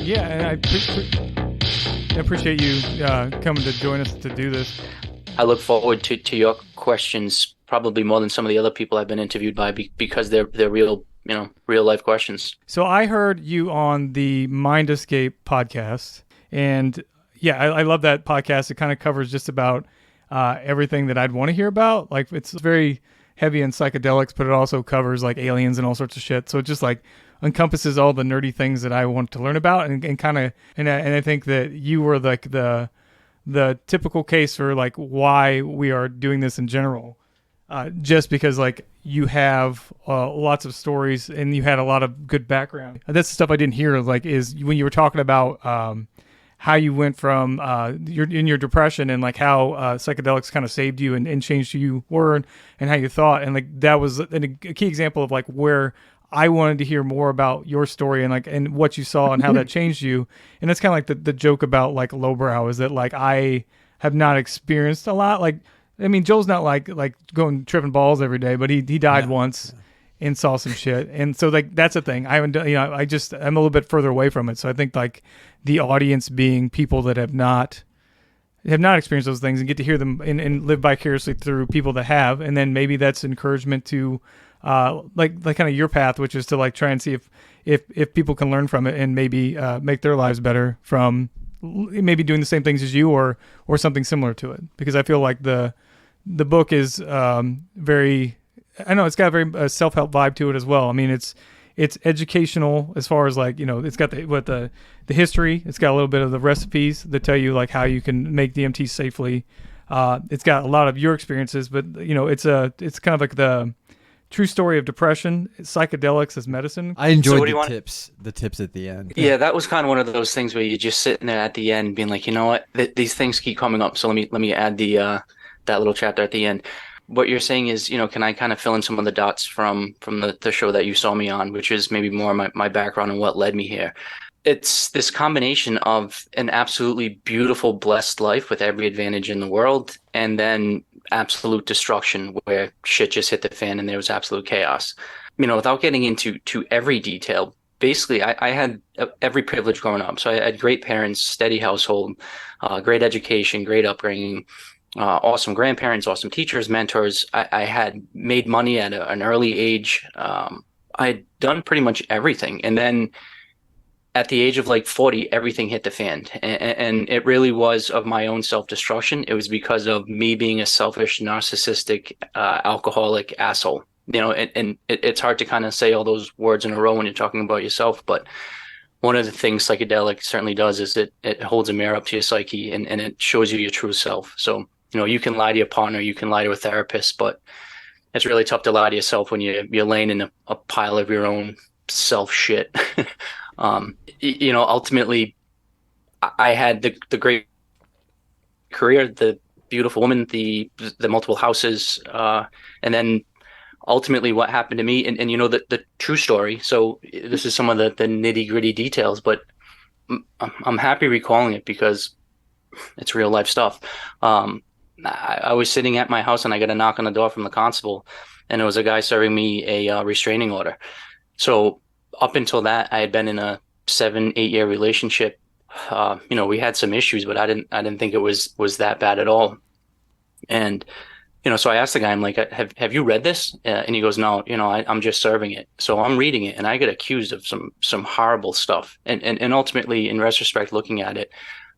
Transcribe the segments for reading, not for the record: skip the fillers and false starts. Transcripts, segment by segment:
Yeah, and I appreciate you coming to join us to do this. I look forward to your questions probably more than some of the other people I've been interviewed by because they're real, real life questions. So I heard you on the Mind Escape podcast, and yeah, I love that podcast. It kind of covers just about everything that I'd want to hear about. Like, it's very heavy in psychedelics, but it also covers like aliens and all sorts of shit. So it just like encompasses all the nerdy things that I want to learn about, and kind of, and I think that you were like the typical case for like why we are doing this in general. Just because like you have lots of stories and you had a lot of good background. That's the stuff I didn't hear, like, is when you were talking about how you went from your depression, and like how psychedelics kind of saved you and changed who you were, and how you thought. And like that was a key example of like where I wanted to hear more about your story and like and what you saw and how that changed you. And that's kind of like the joke about like lowbrow, is that like I have not experienced a lot. Like, I mean, Joel's not like going tripping balls every day, but he died once and saw some shit. And so like that's the thing. I haven't done, I'm a little bit further away from it. So I think like the audience being people that have not experienced those things and get to hear them and live vicariously through people that have, and then maybe that's encouragement to like kind of your path, which is to like try and see if people can learn from it and maybe make their lives better from maybe doing the same things as you or something similar to it. Because I feel like the book is very, I know it's got a very self-help vibe to it as well. I mean, it's educational as far as like, it's got the history. It's got a little bit of the recipes that tell you like how you can make DMT safely. It's got a lot of your experiences, but it's kind of like the true story of depression, psychedelics as medicine. I enjoyed the tips at the end. Yeah, that was kind of one of those things where you're just sitting there at the end being like, you know what, these things keep coming up. So let me add that little chapter at the end. What you're saying is, can I kind of fill in some of the dots from the show that you saw me on, which is maybe more my background and what led me here. It's this combination of an absolutely beautiful, blessed life with every advantage in the world, and then absolute destruction where shit just hit the fan and there was absolute chaos. Without getting into every detail, basically I had every privilege growing up. So I had great parents, steady household, great education, great upbringing, awesome grandparents, awesome teachers, mentors. I had made money at an early age. I had done pretty much everything. And then at the age of like 40, everything hit the fan. And it really was of my own self-destruction. It was because of me being a selfish, narcissistic, alcoholic asshole. And it's hard to kind of say all those words in a row when you're talking about yourself. But one of the things psychedelic certainly does is it holds a mirror up to your psyche and it shows you your true self. So, you can lie to your partner, you can lie to a therapist, but it's really tough to lie to yourself when you're laying in a pile of your own self shit. Ultimately, I had the great career, the beautiful woman, the multiple houses, and then ultimately what happened to me, and the true story. So this is some of the nitty gritty details, but I'm happy recalling it because it's real life stuff. I was sitting at my house and I got a knock on the door from the constable, and it was a guy serving me a restraining order. So up until that, I had been in a 7-8 year relationship. We had some issues, but I didn't think it was that bad at all. And so I asked the guy, I'm like, have you read this? And he goes, no, I'm just serving it. So I'm reading it, and I get accused of some horrible stuff. And ultimately, in retrospect, looking at it,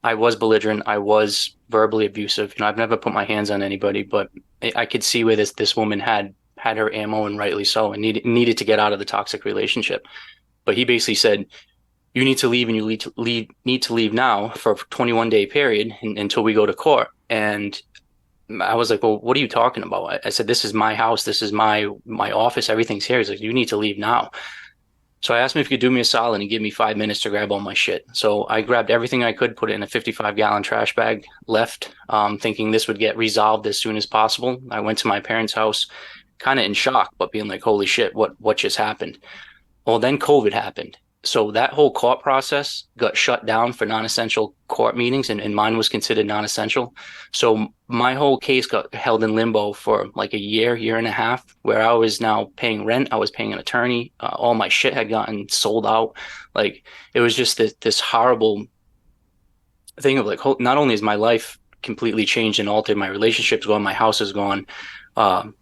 I was belligerent. I was verbally abusive. I've never put my hands on anybody, but I could see where this woman had her ammo, and rightly so, and needed to get out of the toxic relationship. But he basically said, you need to leave, and you need to leave now for a 21-day period until we go to court. And I was like, well, what are you talking about? I said, this is my house. This is my office. Everything's here. He's like, you need to leave now. So I asked him if he could do me a solid and give me 5 minutes to grab all my shit. So I grabbed everything I could, put it in a 55-gallon trash bag, left, thinking this would get resolved as soon as possible. I went to my parents' house, kind of in shock, but being like, holy shit, what just happened? Well, then COVID happened. So that whole court process got shut down for non-essential court meetings, and mine was considered non-essential. So my whole case got held in limbo for like a year and a half, where I was now paying rent, I was paying an attorney, all my shit had gotten sold out. Like it was just this horrible thing of like, not only is my life completely changed and altered, my relationship's gone, my house is gone, um,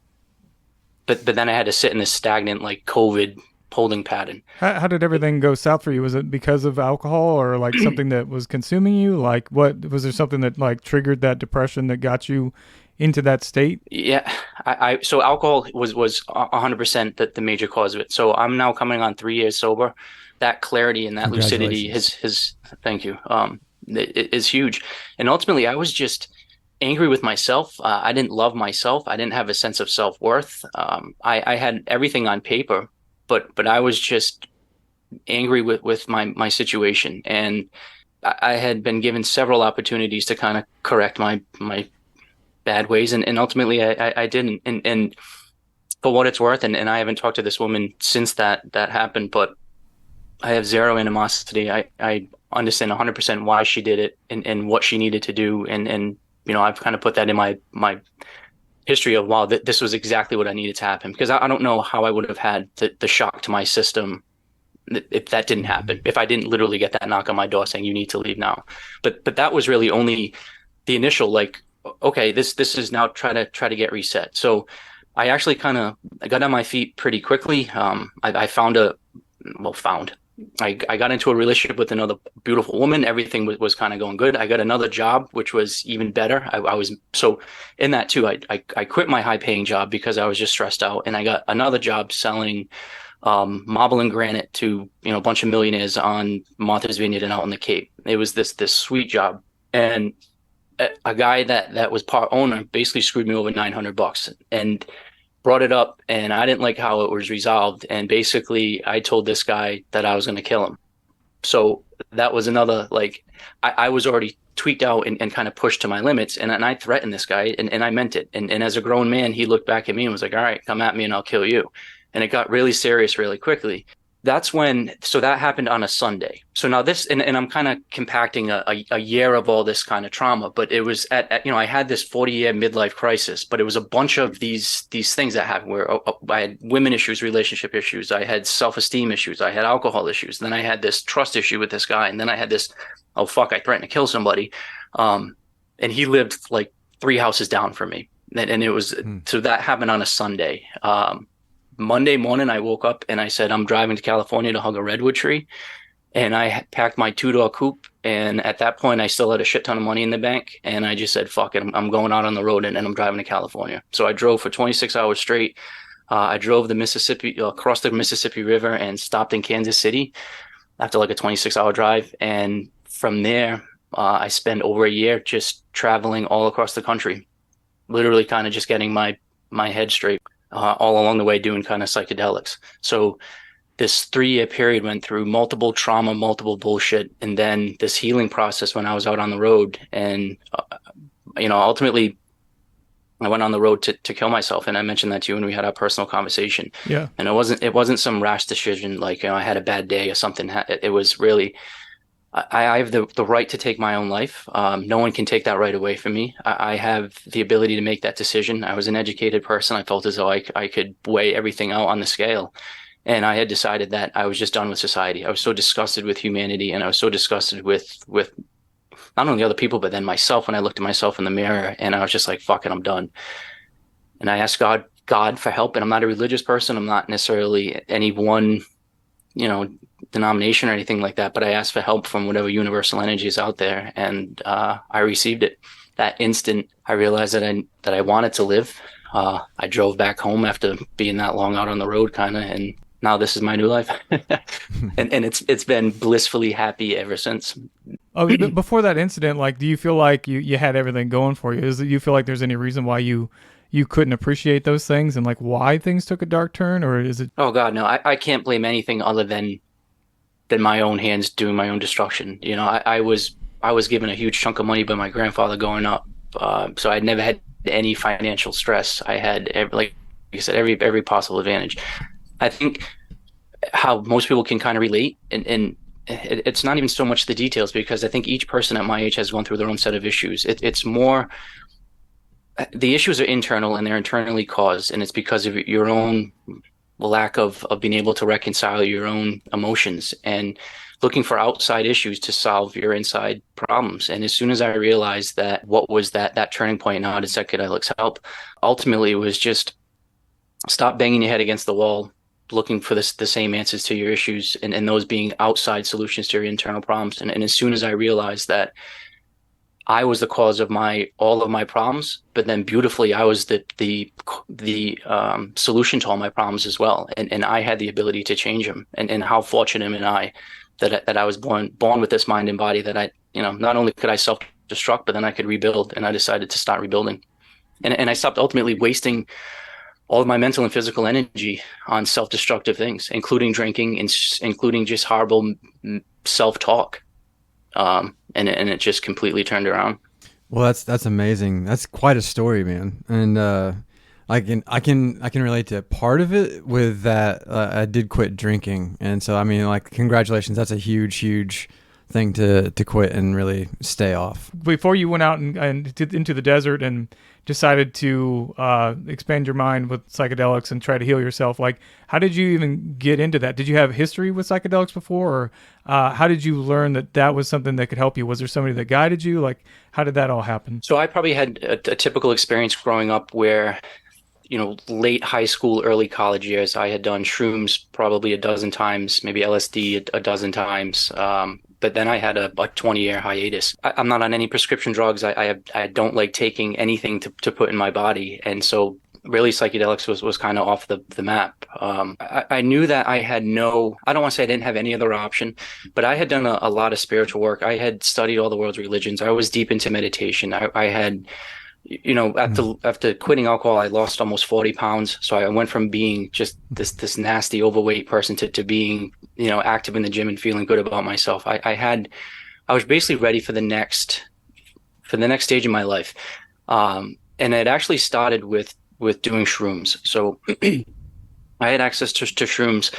but then I had to sit in this stagnant like COVID holding pattern. How did everything go south for you? Was it because of alcohol or like something that was consuming you? Like what was there something that like triggered that depression that got you into that state? Yeah, so alcohol was 100% the major cause of it. So I'm now coming on 3 years sober. That clarity and that lucidity Congratulations. his thank you. Is huge. And ultimately I was just angry with myself. I didn't love myself. I didn't have a sense of self-worth. I had everything on paper, but I was just angry with my situation. And I had been given several opportunities to kind of correct my bad ways, and ultimately I didn't. And for what it's worth, and I haven't talked to this woman since that happened, but I have zero animosity. I understand 100% why she did it, and what she needed to do, and I've kind of put that in my history of, wow, this was exactly what I needed to happen, because I don't know how I would have had the shock to my system if that didn't happen, if I didn't literally get that knock on my door saying you need to leave now. But that was really only the initial, like, okay, this is now try to get reset. So I actually I got on my feet pretty quickly. I found I got into a relationship with another beautiful woman. Everything was kind of going good. I got another job, which was even better. I was so in that too. I quit my high paying job because I was just stressed out, and I got another job selling marble and granite to a bunch of millionaires on Martha's Vineyard and out in the Cape. It was this sweet job, and a guy that was part owner basically screwed me over $900 and brought it up, and I didn't like how it was resolved. And basically I told this guy that I was going to kill him. So that was another, like, I was already tweaked out and kind of pushed to my limits. And I threatened this guy, and I meant it. And as a grown man, he looked back at me and was like, all right, come at me and I'll kill you. And it got really serious really quickly. So that happened on a Sunday. So now this, and I'm kind of compacting a year of all this kind of trauma, but it was I had this 40-year midlife crisis, but it was a bunch of these things that happened where I had women issues, relationship issues, I had self-esteem issues, I had alcohol issues, then I had this trust issue with this guy, and then I had this, oh fuck, I threatened to kill somebody. And he lived like 3 houses down from me. And it was, so that happened on a Sunday. Monday morning, I woke up and I said, I'm driving to California to hug a redwood tree. And I packed my 2-door coupe. And at that point, I still had a shit ton of money in the bank. And I just said, fuck it, I'm going out on the road, and I'm driving to California. So I drove for 26 hours straight. I drove across the Mississippi River, and stopped in Kansas City after like a 26-hour drive. And from there, I spent over a year just traveling all across the country, literally kind of just getting my head straight. All along the way, doing kind of psychedelics. So this 3-year period went through multiple trauma, multiple bullshit, and then this healing process when I was out on the road. And ultimately I went on the road to kill myself. And I mentioned that to you when we had our personal conversation. Yeah. And it wasn't some rash decision, like, I had a bad day or something. It was really, I have the right to take my own life. No one can take that right away from me. I have the ability to make that decision. I was an educated person. I felt as though I could weigh everything out on the scale. And I had decided that I was just done with society. I was so disgusted with humanity, and I was so disgusted with not only other people, but then myself, when I looked at myself in the mirror, and I was just like, fuck it, I'm done. And I asked God for help. And I'm not a religious person. I'm not necessarily any one, denomination or anything like that, but I asked for help from whatever universal energy is out there, and I received it. That instant, I realized that I wanted to live. I drove back home after being that long out on the road, kind of, and now this is my new life. and it's been blissfully happy ever since. Oh, but before that incident, like, do you feel like you had everything going for you? Do you feel like there's any reason why you couldn't appreciate those things, and like why things took a dark turn, or is it? Oh God, no, I can't blame anything other than my own hands doing my own destruction. I was given a huge chunk of money by my grandfather growing up, so I'd never had any financial stress. I had like you said, every possible advantage. I think how most people can kind of relate, and it's not even so much the details, because I think each person at my age has gone through their own set of issues. It's more the issues are internal, and they're internally caused, and it's because of your own lack of being able to reconcile your own emotions and looking for outside issues to solve your inside problems. And as soon as I realized that, what was that turning point, and how did psychedelics help? Ultimately, it was just stop banging your head against the wall looking for the same answers to your issues, and those being outside solutions to your internal problems. And as soon as I realized that I was the cause of all of my problems, but then beautifully I was the solution to all my problems as well, and I had the ability to change them. And how fortunate am I that I was born with this mind and body, that I, not only could I self-destruct, but then I could rebuild. And I decided to start rebuilding, and I stopped ultimately wasting all of my mental and physical energy on self-destructive things, including drinking, and including just horrible self-talk. And it just completely turned around. Well, that's amazing. That's quite a story, man. And I can relate to part of it with that. I did quit drinking, and so I mean, like, congratulations. That's a huge thing to quit and really stay off. Before you went out and into the desert and decided to expand your mind with psychedelics and try to heal yourself, like, how did you even get into that? Did you have history with psychedelics before, or how did you learn that was something that could help you? Was there somebody that guided you? Like, how did that all happen? So I probably had a typical experience growing up where, late high school, early college years, I had done shrooms probably a dozen times, maybe LSD a dozen times. But then I had a 20-year hiatus. I'm not on any prescription drugs. I don't like taking anything to put in my body. And so really psychedelics was kind of off the map. I knew that I had I don't want to say I didn't have any other option, but I had done a lot of spiritual work. I had studied all the world's religions. I was deep into meditation. I had, after quitting alcohol, I lost almost 40 pounds. So I went from being just this nasty overweight person to being, active in the gym and feeling good about myself. I was basically ready for the next stage in my life. And it actually started with doing shrooms. So I had access to shrooms,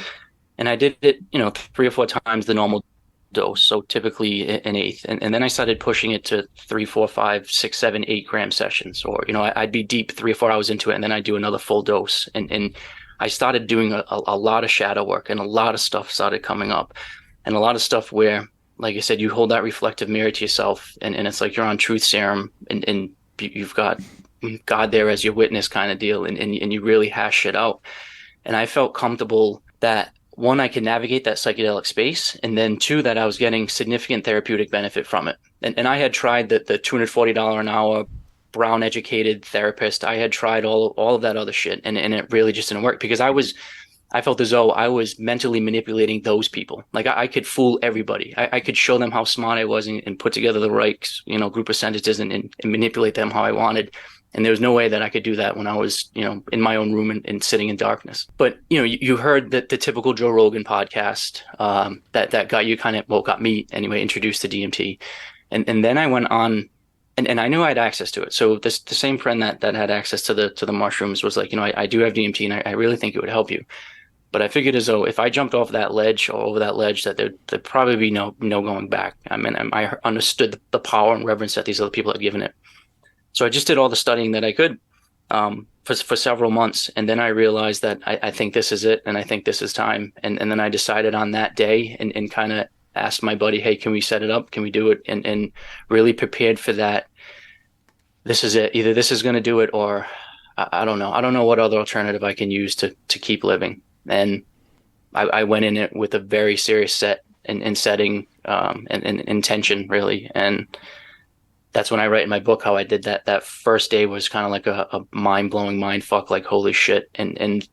and I did it, 3 or 4 times the normal dose. So typically an eighth. And then I started pushing it to 3, 4, 5, 6, 7, 8 gram sessions. Or, I'd be deep 3 or 4 hours into it, and then I'd do another full dose. And I started doing a lot of shadow work, and a lot of stuff started coming up, and a lot of stuff where, like I said, you hold that reflective mirror to yourself, and it's like you're on truth serum, and you've got God there as your witness kind of deal, and you really hash shit out. And I felt comfortable that, one, I could navigate that psychedelic space, and then 2, that I was getting significant therapeutic benefit from it. And I had tried the $240 an hour Brown educated therapist. I had tried all of that other shit, and it really just didn't work, because I felt as though I was mentally manipulating those people. Like I could fool everybody. I could show them how smart I was, and put together the right, group of sentences, and manipulate them how I wanted. And there was no way that I could do that when I was, in my own room and sitting in darkness. But, you heard the typical Joe Rogan podcast that got me anyway, introduced to DMT. And then I went on, and I knew I had access to it. So the same friend that had access to the mushrooms was like, I do have DMT, and I really think it would help you. But I figured as though if I jumped off that ledge or over that ledge, that there'd probably be no going back. I mean, I understood the power and reverence that these other people had given it. So I just did all the studying that I could for several months. And then I realized that I think this is it, and I think this is time. And then I decided on that day, and kind of asked my buddy, hey, can we set it up? Can we do it? And really prepared for that. This is it. Either this is going to do it, or I don't know. I don't know what other alternative I can use to keep living. And I went in it with a very serious set and setting and intention, really. And that's when I write in my book how I did that. That first day was kind of like a mind-blowing mind fuck, like, holy shit. And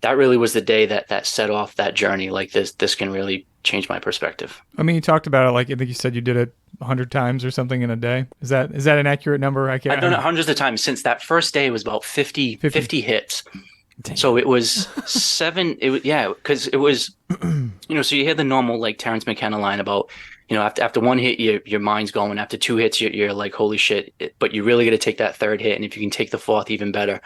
that really was the day that set off that journey. Like, this can really change my perspective. I mean, you talked about it, like, I think you said you did it 100 times or something in a day. Is that an accurate number? I've done it hundreds of times since that first day. It was about 50 hits. Damn. So it was 7. Because it was, so you hear the normal, like, Terrence McKenna line about, after one hit, your mind's going. After 2 hits, you're like, holy shit. But you really got to take that third hit. And if you can take the fourth, even better.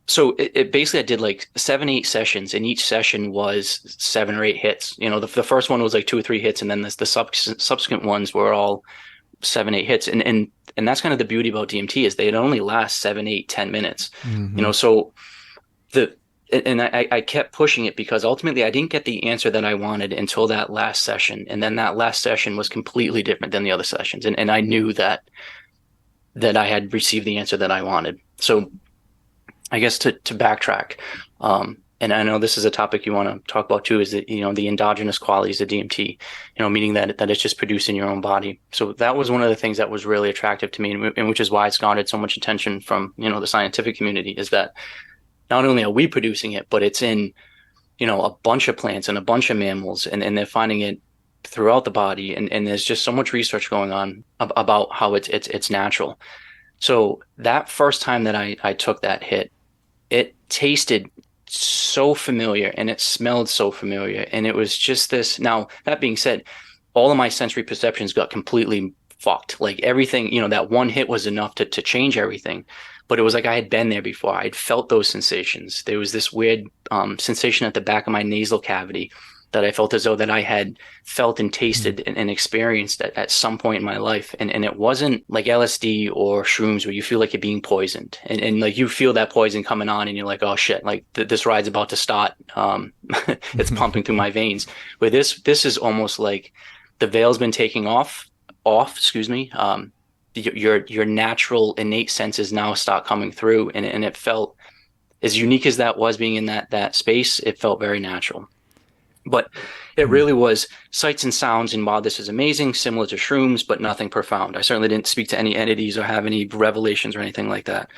So it basically, I did like 7, 8 sessions, and each session was 7 or 8 hits. The first one was like 2 or 3 hits, and then the subsequent ones were all 7, 8 hits. And that's kind of the beauty about DMT, is they only last 7, 8, 10 minutes. Mm-hmm. So the and I kept pushing it, because ultimately I didn't get the answer that I wanted until that last session. And then that last session was completely different than the other sessions. And I knew that I had received the answer that I wanted. So I guess to backtrack, and I know this is a topic you want to talk about too, is that, the endogenous qualities of DMT, meaning that it's just produced in your own body. So that was one of the things that was really attractive to me, and which is why it's garnered so much attention from, the scientific community, is that not only are we producing it, but it's in, a bunch of plants and a bunch of mammals, and they're finding it throughout the body. And there's just so much research going on about how it's natural. So that first time that I took that hit, it tasted so familiar and it smelled so familiar. And it was just this. Now, that being said, all of my sensory perceptions got completely fucked. Like everything, that one hit was enough to change everything. But it was like I had been there before. I had felt those sensations. There was this weird sensation at the back of my nasal cavity that I felt as though that I had felt and tasted and experienced at some point in my life. And it wasn't like LSD or shrooms where you feel like you're being poisoned. And like you feel that poison coming on and you're like, oh shit, like this ride's about to start. It's pumping through my veins. Where this is almost like the veil's been taking off, excuse me. Your natural innate senses now start coming through. And it felt, as unique as that was, being in that space, it felt very natural. But it really was sights and sounds. And while this is amazing, similar to shrooms, but nothing profound. I certainly didn't speak to any entities or have any revelations or anything like that.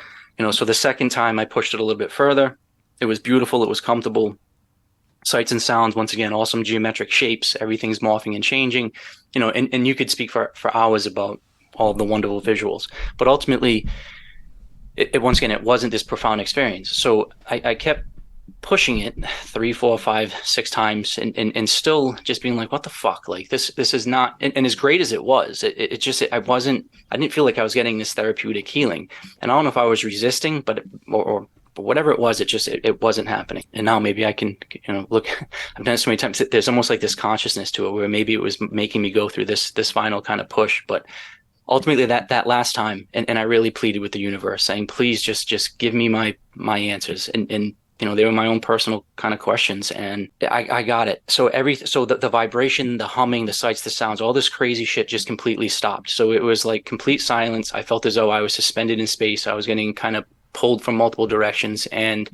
So the second time I pushed it a little bit further. It was beautiful. It was comfortable. Sights and sounds, once again, awesome geometric shapes. Everything's morphing and changing. And you could speak for hours about all of the wonderful visuals. But ultimately, once again, it wasn't this profound experience. So I kept pushing it 3, 4, 5, 6 times and still just being like, what the fuck? Like this is not, and as great as it was, I didn't feel like I was getting this therapeutic healing. And I don't know if I was resisting, but whatever it was, it wasn't happening. And now maybe I can, look, I've done it so many times, there's almost like this consciousness to it where maybe it was making me go through this final kind of push. But ultimately that last time, and I really pleaded with the universe saying, please just give me my answers. And they were my own personal kind of questions, and I got it. So the vibration, the humming, the sights, the sounds, all this crazy shit just completely stopped. So it was like complete silence. I felt as though I was suspended in space. I was getting kind of pulled from multiple directions, and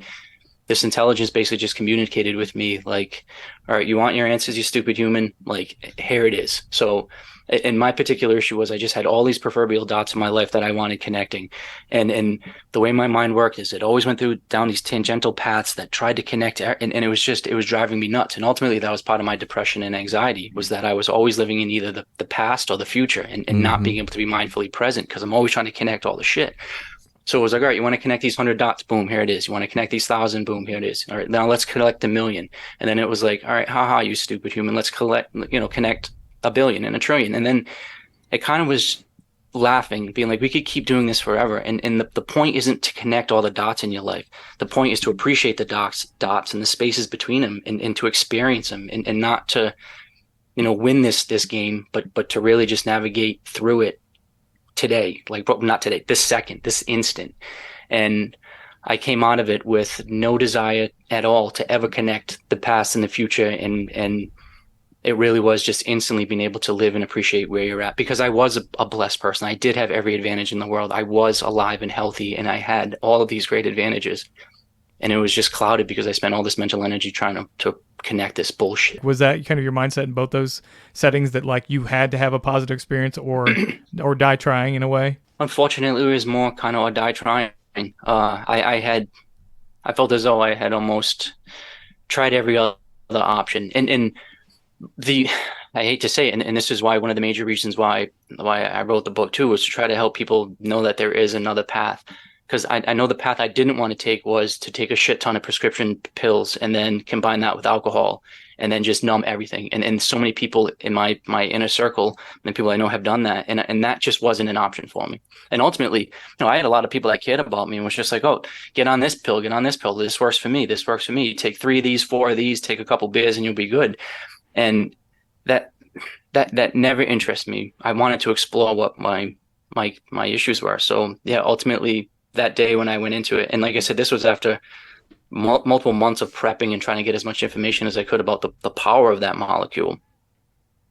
this intelligence basically just communicated with me like, all right, you want your answers, you stupid human? Like, here it is. So, and my particular issue was I just had all these proverbial dots in my life that I wanted connecting. And the way my mind worked is it always went down these tangential paths that tried to connect. And it was driving me nuts. And ultimately that was part of my depression and anxiety, was that I was always living in either the past or the future and not being able to be mindfully present, because I'm always trying to connect all the shit. So it was like, all right, you want to connect these 100 dots? Boom, here it is. You want to connect these 1,000? Boom, here it is. All right, now let's collect 1,000,000. And then it was like, all right, haha, you stupid human. Let's connect 1,000,000,000 and 1,000,000,000,000. And then it kind of was laughing, being like, we could keep doing this forever. And the point isn't to connect all the dots in your life. The point is to appreciate the dots and the spaces between them, and to experience them, and not to, win this game, but to really just navigate through it today, not today, this second, this instant. And I came out of it with no desire at all to ever connect the past and the future. And it really was just instantly being able to live and appreciate where you're at, because I was a blessed person. I did have every advantage in the world. I was alive and healthy, and I had all of these great advantages. And it was just clouded because I spent all this mental energy trying to connect this bullshit. Was that kind of your mindset in both those settings, that like you had to have a positive experience or die trying in a way? Unfortunately, it was more kind of a die trying. I felt as though I had almost tried every other option. And I hate to say it, and this is why one of the major reasons why I wrote the book too, was to try to help people know that there is another path. Because I know the path I didn't want to take was to take a shit ton of prescription pills and then combine that with alcohol and then just numb everything. And so many people in my inner circle and people I know have done that. And that just wasn't an option for me. And ultimately, I had a lot of people that cared about me and was just like, oh, get on this pill, get on this pill. This works for me. This works for me. Take 3 of these, 4 of these, take a couple beers and you'll be good. And that never interested me. I wanted to explore what my issues were. So yeah, ultimately that day when I went into it, and like I said, this was after multiple months of prepping and trying to get as much information as I could about the power of that molecule.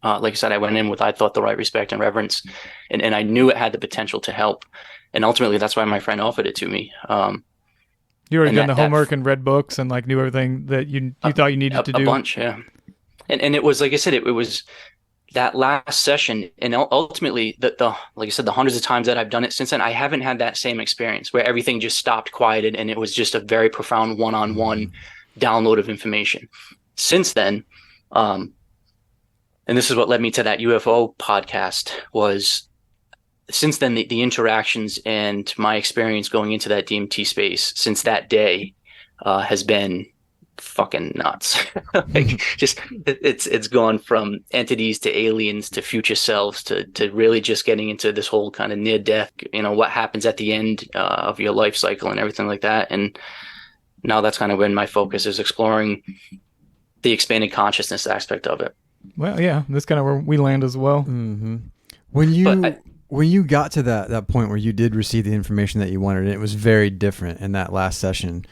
Like I said, I went in with, I thought, the right respect and reverence, and I knew it had the potential to help. And ultimately, that's why my friend offered it to me. You already done the homework and read books and like knew everything that you thought you needed to do. A bunch, yeah. And it was, like I said, it was that last session, and ultimately, like I said, the hundreds of times that I've done it since then, I haven't had that same experience where everything just stopped, quieted, and it was just a very profound one-on-one download of information. Since then, and this is what led me to that UFO podcast, was since then the interactions and my experience going into that DMT space since that day has been fucking nuts. Like, just it's gone from entities to aliens to future selves to really just getting into this whole kind of near death, what happens at the end of your life cycle and everything like that. And now that's kind of when my focus is, exploring the expanded consciousness aspect of it. Well, yeah, that's kind of where we land as well. Mm-hmm. When you got to that point where you did receive the information that you wanted, and it was very different in that last session.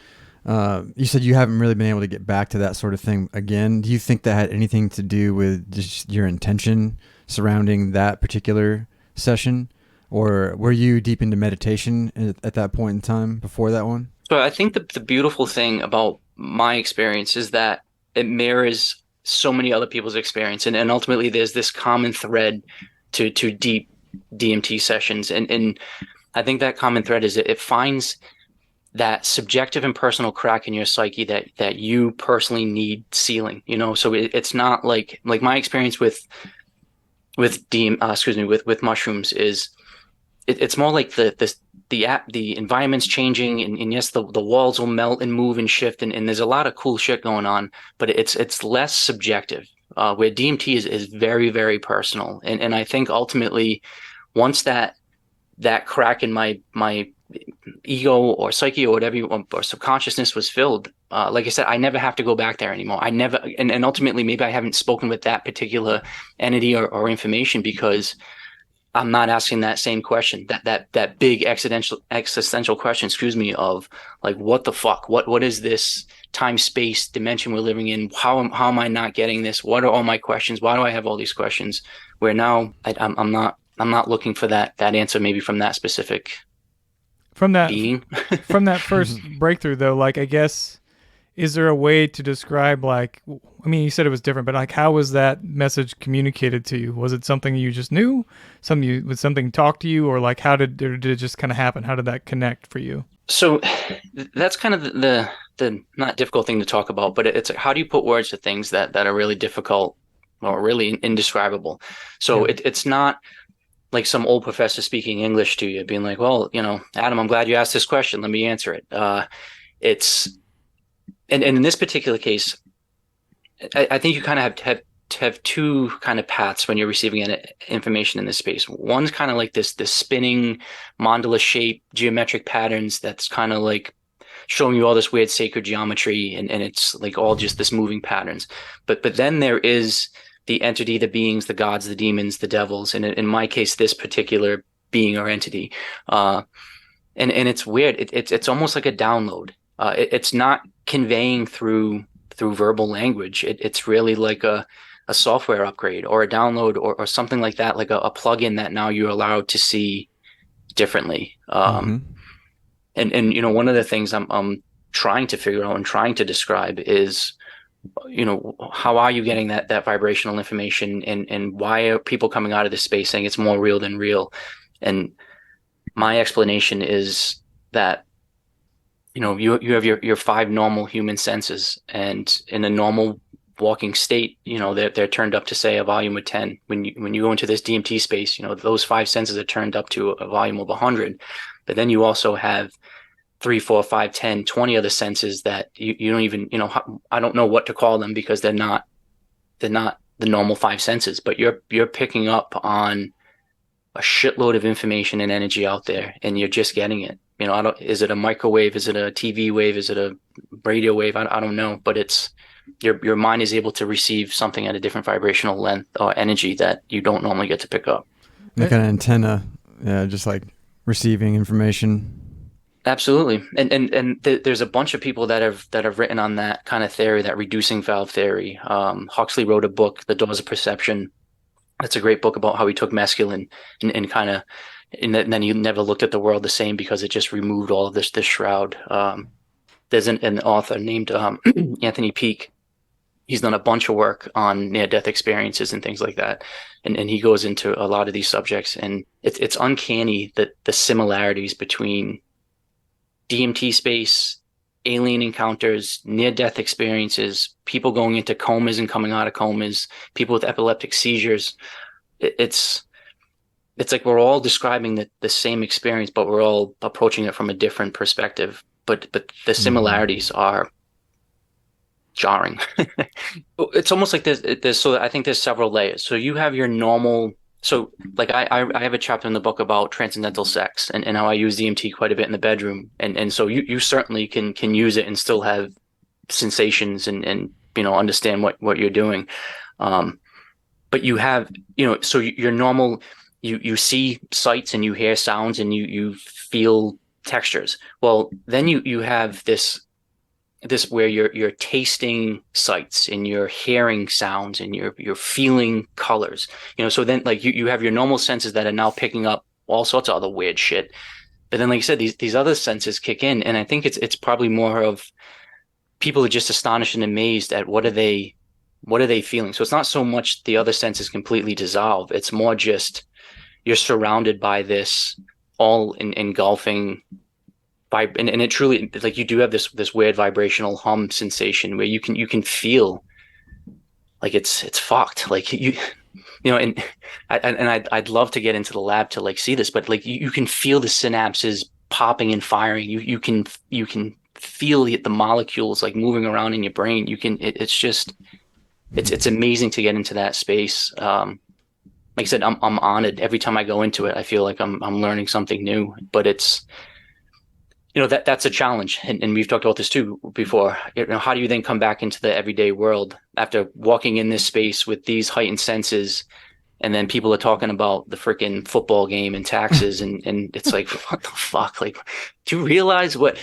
You said you haven't really been able to get back to that sort of thing again. Do you think that had anything to do with just your intention surrounding that particular session? Or were you deep into meditation at that point in time before that one? So I think the beautiful thing about my experience is that it mirrors so many other people's experience. And ultimately there's this common thread to deep DMT sessions. And I think that common thread is it finds that subjective and personal crack in your psyche that you personally need sealing, so it's not like my experience with mushrooms is it's more like the environment's changing and yes, the walls will melt and move and shift and there's a lot of cool shit going on, but it's less subjective, where DMT is very, very personal. And I think ultimately once that crack in my ego or psyche or whatever or subconsciousness was filled, like I said, I never have to go back there anymore. I never, and ultimately maybe I haven't spoken with that particular entity or information because I'm not asking that same question, that big existential question, of like, what the fuck, what is this time space dimension we're living in? How am I not getting this? What are all my questions? Why do I have all these questions? Where now I'm not looking for that answer, maybe from that specific being. From that first breakthrough though, like, I guess, is there a way to describe, like, I mean, you said it was different, but like, how was that message communicated to you? Was it something you just knew? Would something talk to you, or like, did it just kind of happen? How did that connect for you? So that's kind of the not difficult thing to talk about, but it's how do you put words to things that are really difficult or really indescribable? So yeah. It's not like some old professor speaking English to you, being like, well, Adam, I'm glad you asked this question. Let me answer it. And in this particular case, I think you kind of have two kind of paths when you're receiving information in this space. One's kind of like this spinning mandala shape geometric patterns that's kind of like showing you all this weird sacred geometry, and it's like all just this moving patterns. But then there is the entity, the beings, the gods, the demons, the devils, and in my case, this particular being or entity. And it's weird. It's almost like a download. It's not conveying through verbal language. It's really like a software upgrade or a download or something like that, like a plugin that now you're allowed to see differently. And one of the things I'm trying to figure out and trying to describe is, how are you getting that vibrational information, and why are people coming out of this space saying it's more real than real? And my explanation is that you have your 5 normal human senses, and in a normal walking state, they're turned up to, say, a volume of 10. When you go into this DMT space, those 5 senses are turned up to a volume of 100. But then you also have 3, 4, 5, 10, 20 other senses that you don't even, I don't know what to call them because they're not they're not the normal five senses, but you're picking up on a shitload of information and energy out there, and you're just getting it. I don't, is it a microwave? Is it a TV wave? Is it a radio wave? I don't know, but it's your mind is able to receive something at a different vibrational length or energy that you don't normally get to pick up. Like an antenna, yeah, just like receiving information. Absolutely. And there's a bunch of people that have written on that kind of theory, that reducing valve theory. Huxley wrote a book, The Doors of Perception. That's a great book about how he took mescaline and kind of, and then he never looked at the world the same because it just removed all of this shroud. There's an author named Anthony Peake. He's done a bunch of work on near-death experiences and things like that. And he goes into a lot of these subjects, and it's uncanny that the similarities between DMT space, alien encounters, near-death experiences, people going into comas and coming out of comas, people with epileptic seizures. It's like we're all describing the same experience, but we're all approaching it from a different perspective. But the similarities are jarring. It's almost like there's so I think there's several layers. So you have your normal. So like I have a chapter in the book about transcendental sex and how I use DMT quite a bit in the bedroom. And so you certainly can use it and still have sensations and understand what you're doing. But you have, so you're normal, you see sights and you hear sounds and you feel textures. Well, then you have this where you're tasting sights and you're hearing sounds and you're feeling colors, so then like you have your normal senses that are now picking up all sorts of other weird shit. But then, like you said, these other senses kick in, and I think it's probably more of people are just astonished and amazed at what are they feeling. So it's not so much the other senses completely dissolve. It's more just you're surrounded by this all engulfing and it truly, like, you do have this weird vibrational hum sensation where you can feel like it's fucked, like and I'd love to get into the lab to like see this, but like you can feel the synapses popping and firing. You can feel the molecules like moving around in your brain. It's amazing to get into that space. Like I said, I'm honored every time I go into it. I feel like I'm learning something new, but it's that's a challenge, and we've talked about this too before. How do you then come back into the everyday world after walking in this space with these heightened senses, and then people are talking about the freaking football game and taxes, and it's like, what the fuck? Like, do you realize what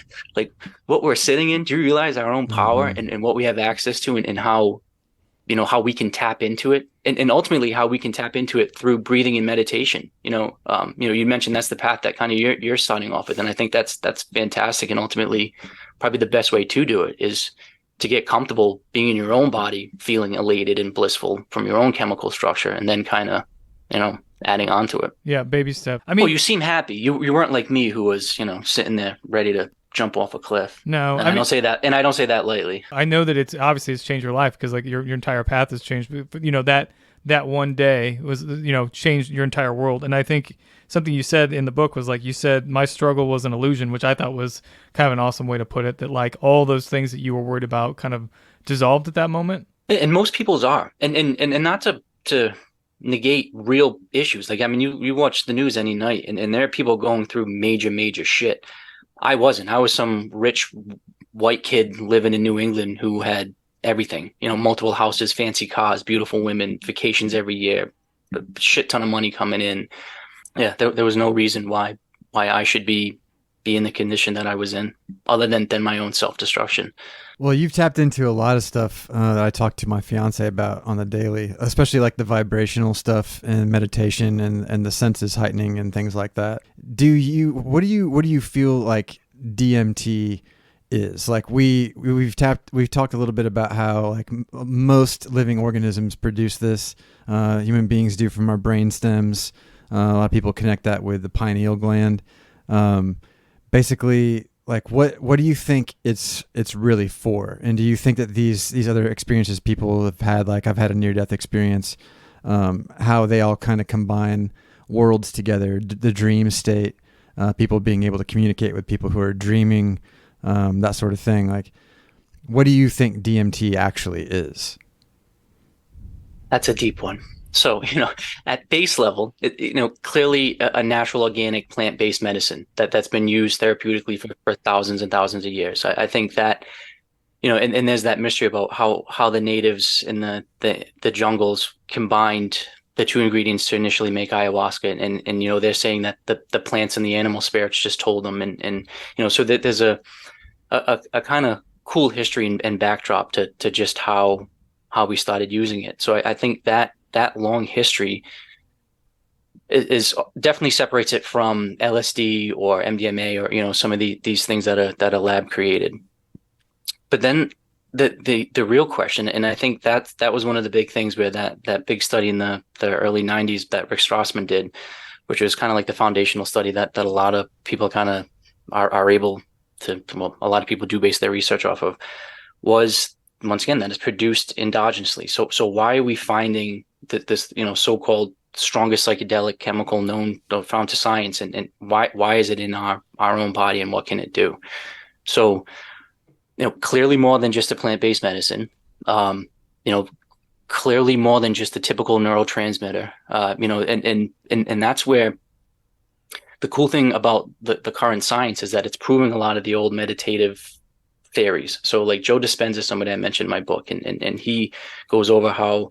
we're sitting in? Do you realize our own power and what we have access to, and how how we can tap into it, and ultimately how we can tap into it through breathing and meditation. You mentioned that's the path that kind of you're starting off with, and I think that's fantastic. And ultimately, probably the best way to do it is to get comfortable being in your own body, feeling elated and blissful from your own chemical structure, and then kind of adding on to it. Yeah, baby step. I mean, well, you seem happy. You weren't like me, who was sitting there ready to jump off a cliff. No, I don't say that, and I don't say that lightly. I know that it's changed your life, because like your entire path has changed. But that one day was changed your entire world. And I think something you said in the book was, like, you said, my struggle was an illusion, which I thought was kind of an awesome way to put it. That like all those things that you were worried about kind of dissolved at that moment. And most people's are, and not to negate real issues. Like, I mean, you watch the news any night, and there are people going through major shit. I wasn't. I was some rich white kid living in New England who had everything, multiple houses, fancy cars, beautiful women, vacations every year, a shit ton of money coming in. Yeah, there was no reason why I should be in the condition that I was in, other than my own self-destruction. Well, you've tapped into a lot of stuff that I talk to my fiance about on the daily, especially like the vibrational stuff and meditation and the senses heightening and things like that. What do you feel like DMT is? Like we've talked a little bit about how like most living organisms produce this. Human beings do from our brain stems. A lot of people connect that with the pineal gland. Basically, like what do you think it's really for? And do you think that these other experiences people have had, like I've had a near-death experience, how they all kind of combine worlds together, the dream state, people being able to communicate with people who are dreaming, that sort of thing. Like, what do you think DMT actually is? That's a deep one. So, at base level, clearly a natural organic plant-based medicine that's been used therapeutically for thousands and thousands of years. I think that, and there's that mystery about how the natives in the jungles combined the two ingredients to initially make ayahuasca. And they're saying that the plants and the animal spirits just told them. And so that there's a kind of cool history and backdrop to just how we started using it. So I think that long history is definitely separates it from LSD or MDMA or some of these things that are lab created. But then the real question, and I think that was one of the big things where that big study in the early 90s that Rick Strassman did, which was kind of like the foundational study that a lot of people kind of are able to, well, a lot of people do base their research off of, was once again that is produced endogenously. So why are we finding that this so-called strongest psychedelic chemical known found to science, and why is it in our own body, and what can it do? So clearly more than just a plant-based medicine, clearly more than just a typical neurotransmitter, and that's where the cool thing about the current science is that it's proving a lot of the old meditative theories. So like Joe Dispenza is somebody I mentioned in my book, and he goes over how,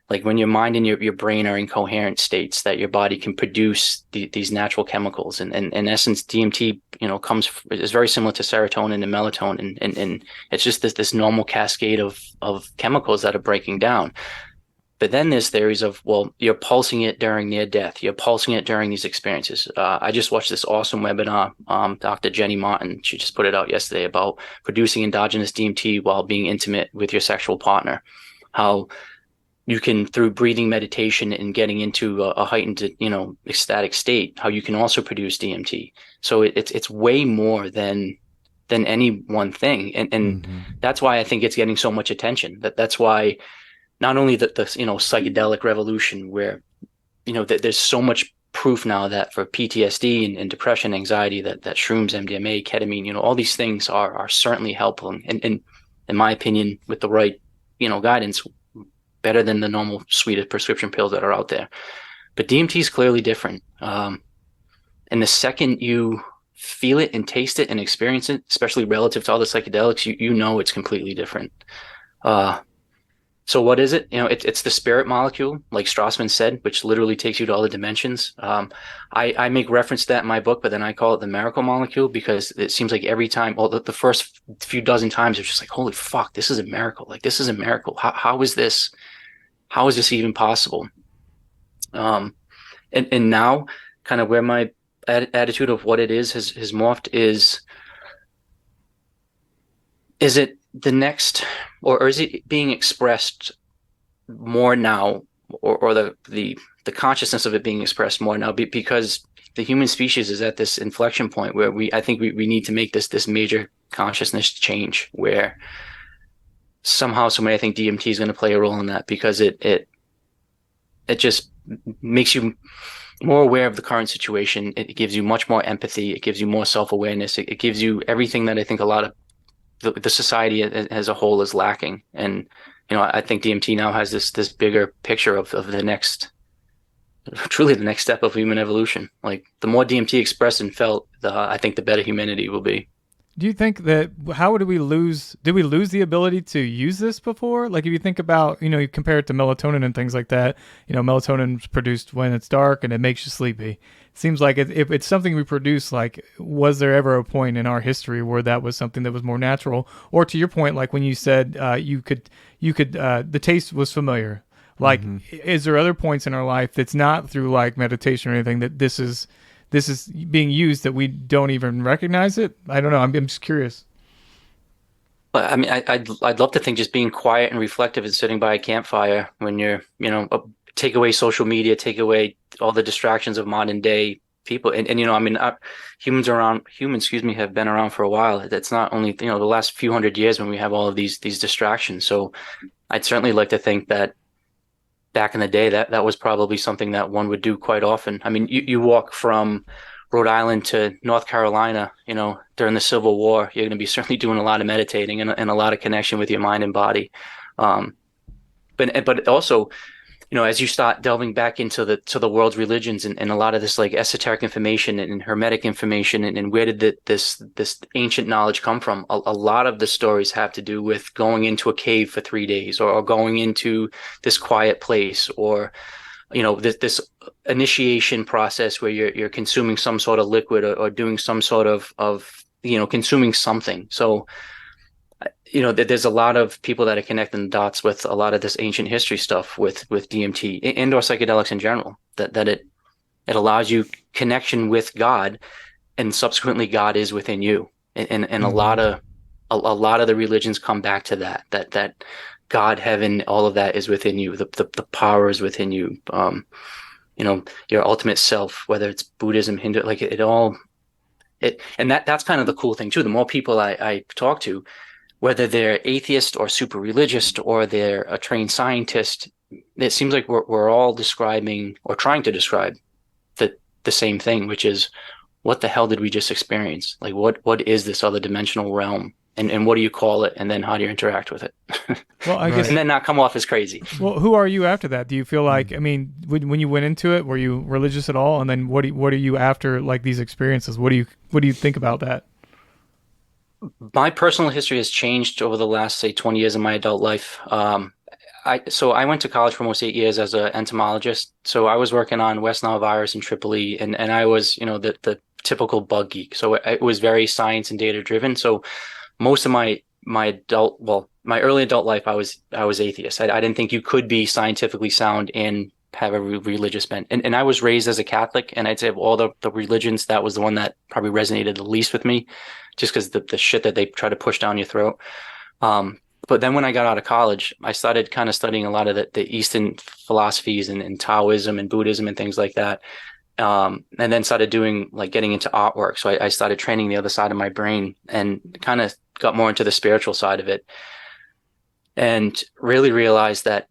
like, when your mind and your brain are in coherent states, that your body can produce these natural chemicals. And in essence, DMT, is very similar to serotonin and melatonin, and it's just this normal cascade of chemicals that are breaking down. But then there's theories of, well, you're pulsing it during near death. You're pulsing it during these experiences. I just watched this awesome webinar. Dr. Jenny Martin, she just put it out yesterday, about producing endogenous DMT while being intimate with your sexual partner. How you can, through breathing meditation and getting into a heightened, ecstatic state, how you can also produce DMT. So it's way more than any one thing. And Mm-hmm. that's why I think it's getting so much attention. That's why not only the psychedelic revolution, where there's so much proof now that for PTSD and depression, anxiety, that shrooms, MDMA, ketamine, all these things are certainly helpful, and in my opinion, with the right guidance, better than the normal suite of prescription pills that are out there. But DMT is clearly different, and the second you feel it and taste it and experience it, especially relative to all the psychedelics, it's completely different. So what is it? It's the spirit molecule, like Strassman said, which literally takes you to all the dimensions. I make reference to that in my book, but then I call it the miracle molecule, because it seems like every time, well, the first few dozen times, it's just like, holy fuck, this is a miracle. Like, this is a miracle. How is this? How is this even possible? And now, kind of where my attitude of what it is has morphed is it the next, or is it being expressed more now, or the consciousness of it being expressed more now, because the human species is at this inflection point where I think we need to make this major consciousness change, where somehow, somebody, I think DMT is going to play a role in that, because it just makes you more aware of the current situation. It gives you much more empathy. It gives you more self-awareness. It gives you everything that I think a lot of the society as a whole is lacking. And I think DMT now has this bigger picture of the next, truly the next step of human evolution. Like, the more DMT expressed and felt, I think the better humanity will be. Do you think that, how did we lose the ability to use this before? Like, if you think about, you compare it to melatonin and things like that, melatonin is produced when it's dark and it makes you sleepy. It seems like if it's something we produce, like, was there ever a point in our history where that was something that was more natural? Or to your point, like when you said you could the taste was familiar. Like, is there other points in our life that's not through like meditation or anything that this is being used that we don't even recognize it? I don't know. I'm just curious. But I mean, I'd love to think just being quiet and reflective and sitting by a campfire when you're, take away social media, take away all the distractions of modern day people. And I mean, humans, have been around for a while. That's not only, the last few hundred years when we have all of these distractions. So I'd certainly like to think that back in the day, that was probably something that one would do quite often. I mean, you walk from Rhode Island to North Carolina, during the Civil War, you're going to be certainly doing a lot of meditating and a lot of connection with your mind and body. But also, as you start delving back into the world's religions and a lot of this like esoteric information and hermetic information and where did this ancient knowledge come from? A lot of the stories have to do with going into a cave for 3 days, or going into this quiet place, or this initiation process where you're consuming some sort of liquid, or doing some sort of consuming something. So there's a lot of people that are connecting the dots with a lot of this ancient history stuff with DMT and or psychedelics in general, that it allows you connection with God, and subsequently God is within you. And Mm-hmm. a lot of the religions come back to that God, heaven, all of that is within you. The power is within you. Your ultimate self, whether it's Buddhism, Hindu, like and that's kind of the cool thing too. The more people I talk to, whether they're atheist or super religious, or they're a trained scientist, it seems like we're all describing or trying to describe the same thing, which is, what the hell did we just experience? Like, what is this other dimensional realm? And what do you call it? And then how do you interact with it? Well, I guess, and then not come off as crazy. well, who are you after that? Do you feel like, I mean, when you went into it, were you religious at all? And then what are you after, like, these experiences? What do you think about that? My personal history has changed over the last, say, 20 years of my adult life. I went to college for almost 8 years as an entomologist. So I was working on West Nile virus in Tripoli, and I was, the typical bug geek. So it was very science and data driven. So most of my early adult life, I was atheist. I didn't think you could be scientifically sound and have a religious bent. And I was raised as a Catholic, and I'd say of all the religions, that was the one that probably resonated the least with me, just because the shit that they try to push down your throat. But then when I got out of college, I started kind of studying a lot of the Eastern philosophies and Taoism and Buddhism and things like that. And then started getting into artwork. So I started training the other side of my brain, and kind of got more into the spiritual side of it, and really realized that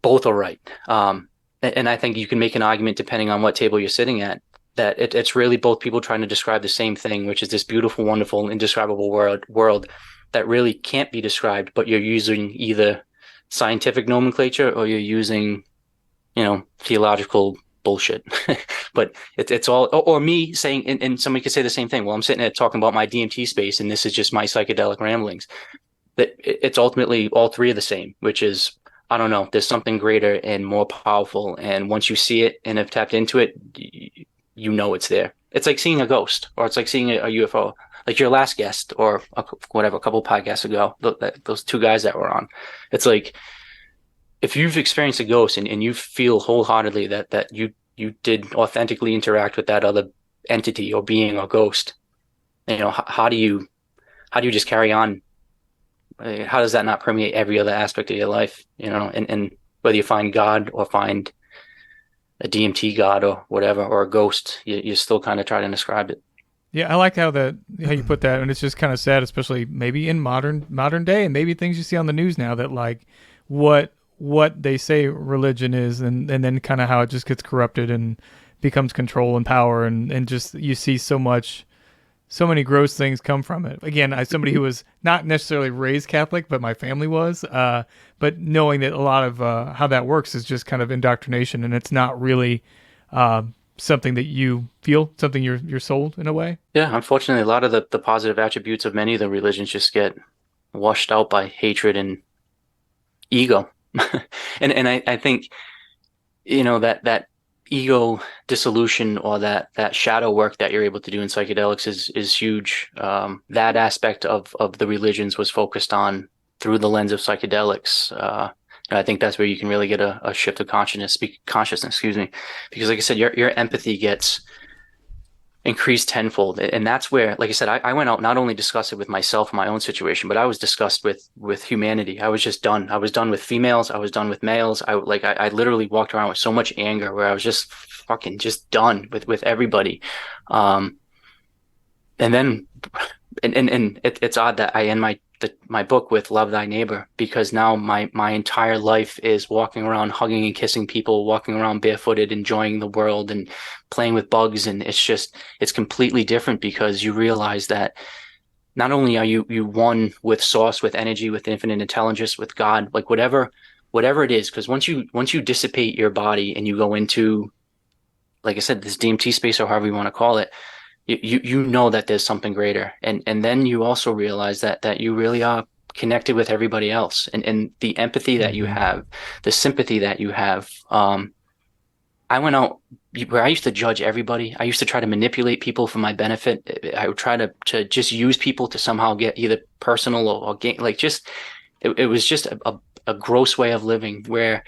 both are right. And I think you can make an argument, depending on what table you're sitting at, that it's really both people trying to describe the same thing, which is this beautiful, wonderful, indescribable world that really can't be described, but you're using either scientific nomenclature, or you're using, theological bullshit. But it's all, or me saying, and somebody could say the same thing. Well, I'm sitting there talking about my DMT space, and this is just my psychedelic ramblings. That it's ultimately all three are the same, which is, I don't know, there's something greater and more powerful. And once you see it and have tapped into it, it's there. It's like seeing a ghost, or it's like seeing a UFO. Like your last guest, or a couple podcasts ago, those two guys that were on. It's like, if you've experienced a ghost and you feel wholeheartedly that you did authentically interact with that other entity or being or ghost, how do you just carry on? How does that not permeate every other aspect of your life? And whether you find God or find a DMT God or whatever, or a ghost, you still kind of try to describe it. Yeah, I like how you put that, and it's just kind of sad, especially maybe in modern day, and maybe things you see on the news now, that like what they say religion is, and then kind of how it just gets corrupted and becomes control and power, and just you see so many gross things come from it. Again, as somebody who was not necessarily raised Catholic, but my family was, but knowing that a lot of how that works is just kind of indoctrination, and it's not really something that you feel, something you're sold in a way. Yeah, unfortunately, a lot of the positive attributes of many of the religions just get washed out by hatred and ego. and I think, that ego dissolution, or that shadow work that you're able to do in psychedelics is huge. That aspect of the religions was focused on through the lens of psychedelics. And I think that's where you can really get a shift of consciousness, excuse me, because like I said, your empathy gets increased tenfold. And that's where, like I said, I went out, not only discussed it with myself, my own situation, but I was disgusted with humanity. I was just done. I was done with females. I was done with males. I literally walked around with so much anger, where I was just fucking just done with everybody. And then, and it's odd that I end my book with "Love Thy Neighbor," because now my entire life is walking around hugging and kissing people, walking around barefooted, enjoying the world and playing with bugs. And it's completely different, because you realize that not only are you one with source, with energy, with infinite intelligence, with God, like whatever whatever it is, because once you dissipate your body and you go into, like I said, this DMT space or however you want to call it, you know that there's something greater, and then you also realize that you really are connected with everybody else, and the empathy that you have, the sympathy that you have. I went out where I used to judge everybody. I used to try to manipulate people for my benefit. I would try to just use people to somehow get either personal or gain, like just it was just a gross way of living where,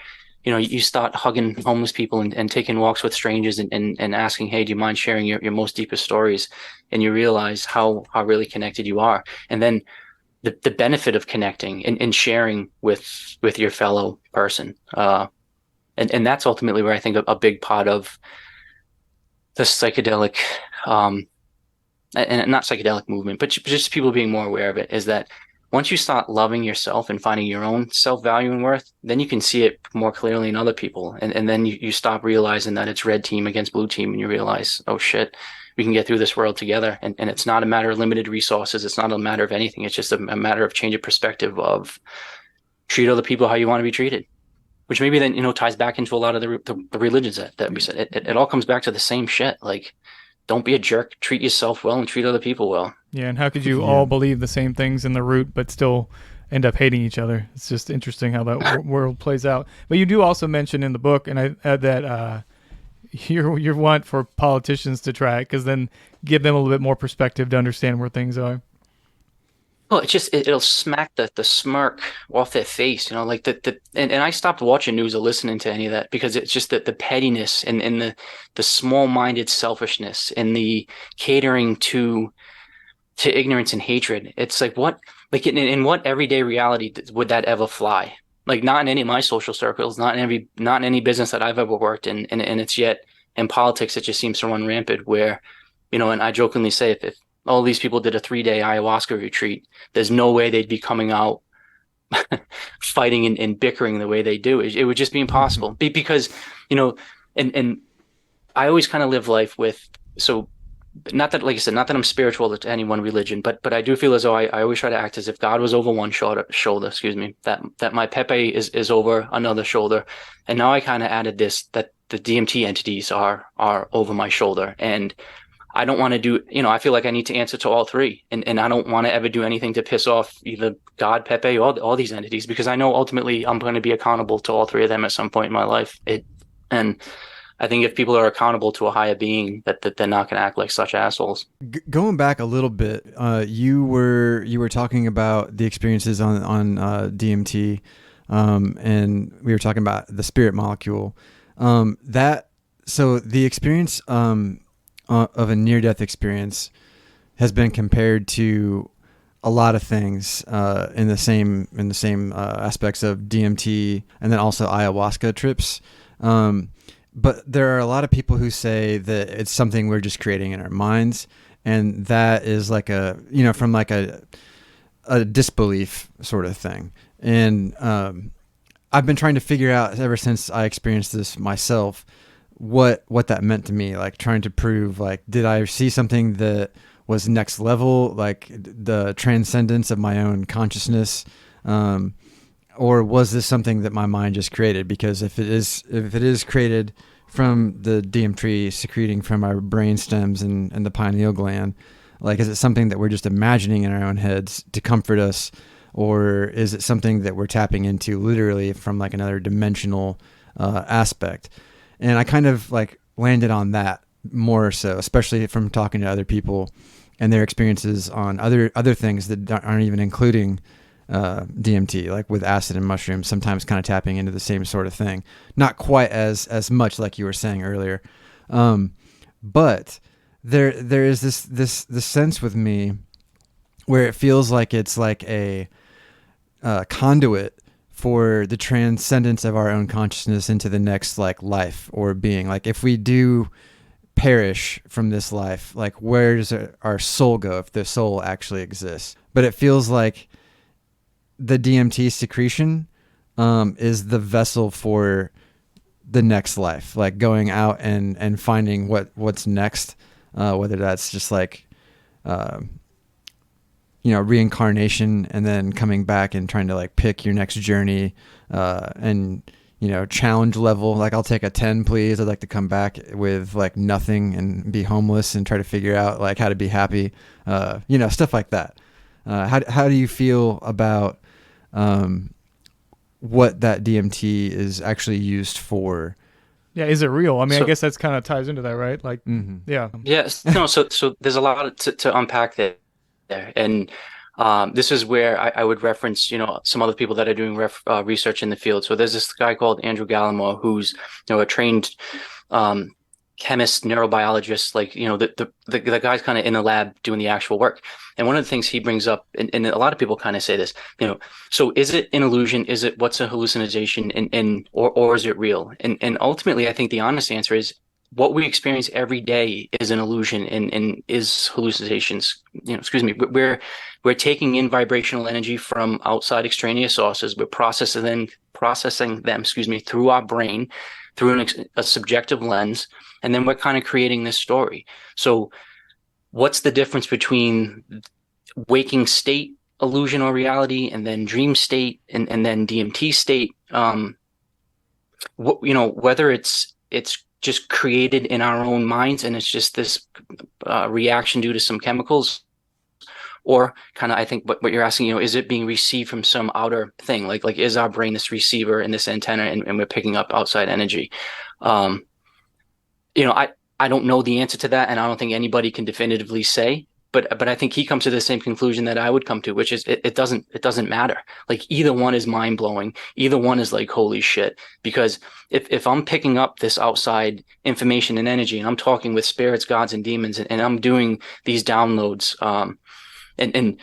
you start hugging homeless people and taking walks with strangers and asking, hey, do you mind sharing your most deepest stories? And you realize how really connected you are. And then the benefit of connecting and sharing with your fellow person. And that's ultimately where I think a big part of the psychedelic, and not psychedelic movement, but just people being more aware of it, is that once you start loving yourself and finding your own self-value and worth, then you can see it more clearly in other people. And then you stop realizing that it's red team against blue team, and you realize, oh shit, we can get through this world together. And it's not a matter of limited resources. It's not a matter of anything. It's just a matter of change of perspective of treat other people how you want to be treated, which maybe then, ties back into a lot of the religions that we said. It all comes back to the same shit. Like, don't be a jerk, treat yourself well and treat other people well. Yeah, and how could you all believe the same things in the root but still end up hating each other? It's just interesting how that world plays out. But you do also mention in the book, and I add that your want for politicians to try it, because then give them a little bit more perspective to understand where things are. Well, it'll smack the smirk off their face, like and I stopped watching news or listening to any of that, because it's just the pettiness and the small-minded selfishness and the catering to ignorance and hatred. It's like, what, like in what everyday reality would that ever fly? Like, not in any of my social circles, not in any business that I've ever worked in, and it's yet in politics it just seems to run rampant. Where, and I jokingly say, if all these people did a 3-day ayahuasca retreat, there's no way they'd be coming out fighting and bickering the way they do. It would just be impossible. Because, and I always kind of live life with, so not that, like I said, not that I'm spiritual to any one religion, but I do feel as though I always try to act as if God was over one shoulder, excuse me, that my Pepe is over another shoulder. And now I kind of added this, that the DMT entities are over my shoulder. And I don't want to do, I feel like I need to answer to all three. And I don't want to ever do anything to piss off either God, Pepe, or all these entities, because I know ultimately I'm going to be accountable to all three of them at some point in my life. And I think if people are accountable to a higher being, that they're not going to act like such assholes. Going back a little bit, you were talking about the experiences on DMT, and we were talking about the spirit molecule. So the experience of a near-death experience has been compared to a lot of things in the same aspects of DMT, and then also ayahuasca trips. But there are a lot of people who say that it's something we're just creating in our minds, and that is like from like a disbelief sort of thing. And I've been trying to figure out ever since I experienced this myself what that meant to me, like trying to prove, like, did I see something that was next level, like the transcendence of my own consciousness, or was this something that my mind just created? Because if it is created from the DMT secreting from our brain stems and the pineal gland, like, is it something that we're just imagining in our own heads to comfort us, or is it something that we're tapping into literally from like another dimensional aspect? And I kind of like landed on that more so, especially from talking to other people and their experiences on other things that aren't even including DMT, like with acid and mushrooms, sometimes kind of tapping into the same sort of thing. Not quite as much like you were saying earlier. But there is this sense with me where it feels like it's like a conduit for the transcendence of our own consciousness into the next like life or being. Like, if we do perish from this life, like, where does our soul go if the soul actually exists? But it feels like the DMT secretion is the vessel for the next life, like going out and finding what's next, whether that's just like reincarnation and then coming back and trying to like pick your next journey, and challenge level. Like, I'll take a 10, please. I'd like to come back with like nothing and be homeless and try to figure out like how to be happy, stuff like that. How do you feel about what that DMT is actually used for? Yeah, is it real? I mean, I guess that's kind of ties into that, right? Like, yeah. Yes. No. So there's a lot to unpack there, and this is where I would reference, some other people that are doing research in the field. So there's this guy called Andrew Gallimore, who's, a trained chemist, neurobiologist, like, the guy's kind of in the lab doing the actual work. And one of the things he brings up, and a lot of people kind of say this, so is it an illusion? What's a hallucination, or is it real? And ultimately, I think the honest answer is what we experience every day is an illusion and is hallucinations. We're taking in vibrational energy from outside extraneous sources. We're processing them, through our brain, through a subjective lens, and then we're kind of creating this story. So what's the difference between waking state, illusion or reality, and then dream state, and then DMT state? Whether it's just created in our own minds and it's just this reaction due to some chemicals, or kind of, I think what you're asking, is it being received from some outer thing? Like is our brain this receiver and this antenna, and we're picking up outside energy? I don't know the answer to that, and I don't think anybody can definitively say. But I think he comes to the same conclusion that I would come to, which is it doesn't matter. Like, either one is mind blowing. Either one is like, holy shit. Because if I'm picking up this outside information and energy, and I'm talking with spirits, gods, and demons, and I'm doing these downloads, and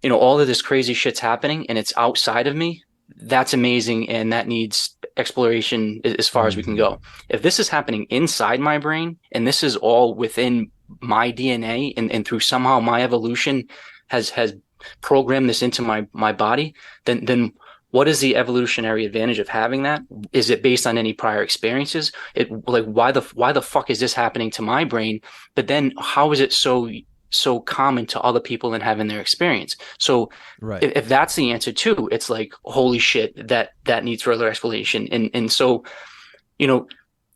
all of this crazy shit's happening, and it's outside of me, that's amazing, and that needs exploration as far as we can go. If this is happening inside my brain, and this is all within my DNA, and through somehow my evolution has programmed this into my body, then what is the evolutionary advantage of having that? Is it based on any prior experiences? Why the fuck is this happening to my brain? But then how is it so common to other people and having their experience? So right. if that's the answer too, it's like, holy shit, that needs further explanation. And so,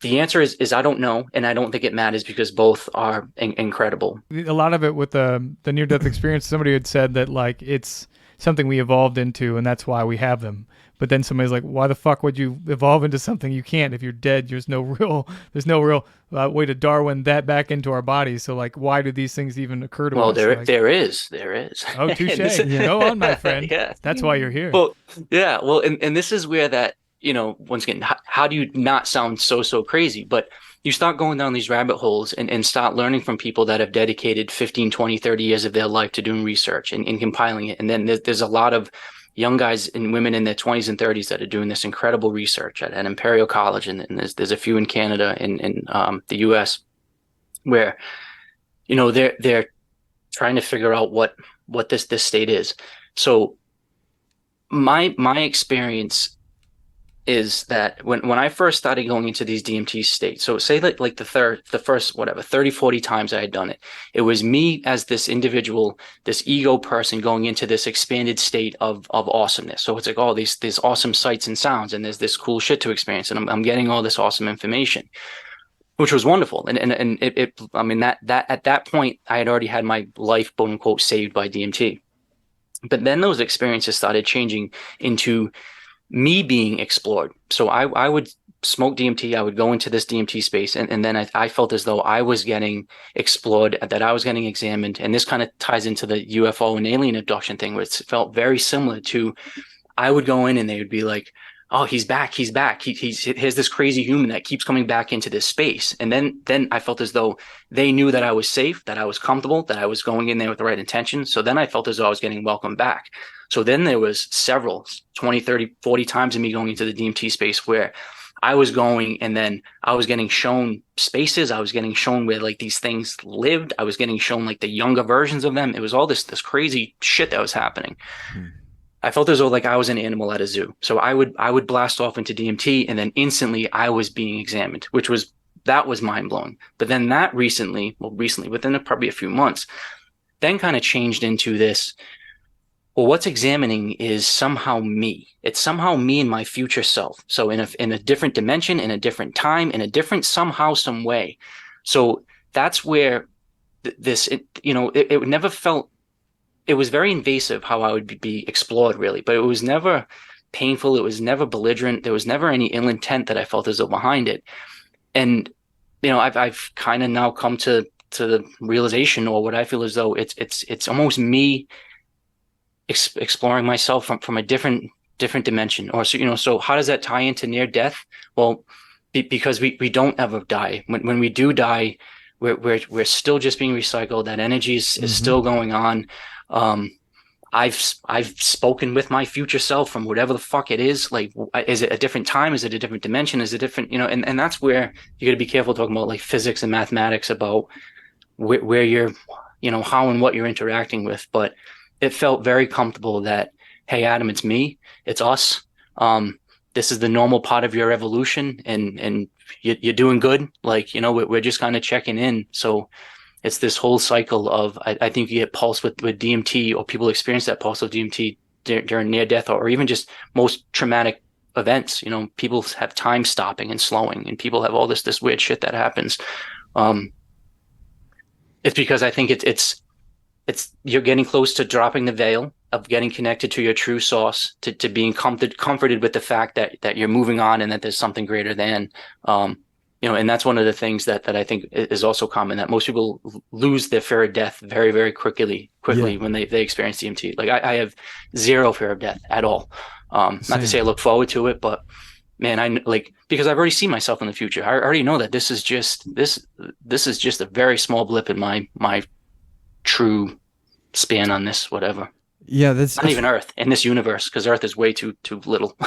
the answer is I don't know, and I don't think it matters, because both are incredible. A lot of it with the near-death experience, somebody had said that like it's something we evolved into, and that's why we have them. But then somebody's like, why the fuck would you evolve into something you can't? If you're dead, there's no real way to Darwin that back into our bodies. So like, why do these things even occur to us? Well, there is. Oh, touche. Go on, my friend. Yeah. That's why you're here. Well, yeah. Well, and this is where that, once again, how do you not sound so crazy? But you start going down these rabbit holes and start learning from people that have dedicated 15, 20, 30 years of their life to doing research and compiling it. And then there's a lot of young guys and women in their 20s and 30s that are doing this incredible research at Imperial College. And there's a few in Canada and in the US where, they're trying to figure out what this state is. So my experience is that when I first started going into these DMT states, so say that like the first 30, 40 times I had done it, it was me as this individual, this ego person going into this expanded state of awesomeness. So it's like, oh, these awesome sights and sounds, and there's this cool shit to experience, and I'm getting all this awesome information, which was wonderful. And I mean, that at that point I had already had my life, quote unquote, saved by DMT. But then those experiences started changing into me being explored. So I would smoke DMT, I would go into this DMT space, and then I felt as though I was getting explored, that I was getting examined. And this kind of ties into the UFO and alien abduction thing, where it felt very similar to, I would go in and they would be like, oh, he's back. Here's this crazy human that keeps coming back into this space. And then I felt as though they knew that I was safe, that I was comfortable, that I was going in there with the right intention. So then I felt as though I was getting welcomed back. So then there was several 20, 30, 40 times of me going into the DMT space where I was going, and then I was getting shown spaces. I was getting shown where like these things lived. I was getting shown like the younger versions of them. It was all this crazy shit that was happening. I felt as though like I was an animal at a zoo. So I would blast off into DMT, and then instantly I was being examined, that was mind blowing. But then that recently, within probably a few months, then kind of changed into this, Well, what's examining is somehow me. It's somehow me and my future self. So in a different dimension, in a different time, in a different somehow, some way. So that's where it never felt, it was very invasive how I would be explored really, but it was never painful. It was never belligerent. There was never any ill intent that I felt as though behind it. And, I've kind of now come to the realization, or what I feel as though it's almost me exploring myself from a different dimension. Or so how does that tie into near death? Well, because we don't ever die. When we do die, we're still just being recycled. That energy is still going on. I've spoken with my future self from whatever the fuck it is. Like, is it a different time? Is it a different dimension? Is it different? And that's where you got to be careful talking about like physics and mathematics about where you're, how and what you're interacting with. But it felt very comfortable that, hey, Adam, it's me, it's us. This is the normal part of your evolution, and you're doing good. Like, we're just kind of checking in. So it's this whole cycle of, I think you get pulse with DMT, or people experience that pulse of DMT during near death, or even just most traumatic events. People have time stopping and slowing, and people have all this weird shit that happens. It's because I think it's you're getting close to dropping the veil of getting connected to your true source, to being comforted with the fact that you're moving on and that there's something greater than, and that's one of the things that I think is also common, that most people lose their fear of death very, very quickly when they experience DMT. Like I have zero fear of death at all. Not to say I look forward to it, but man, because I've already seen myself in the future. I already know that this is just a very small blip in my true span on this, whatever. Yeah, that's not even Earth in this universe, because Earth is way too little.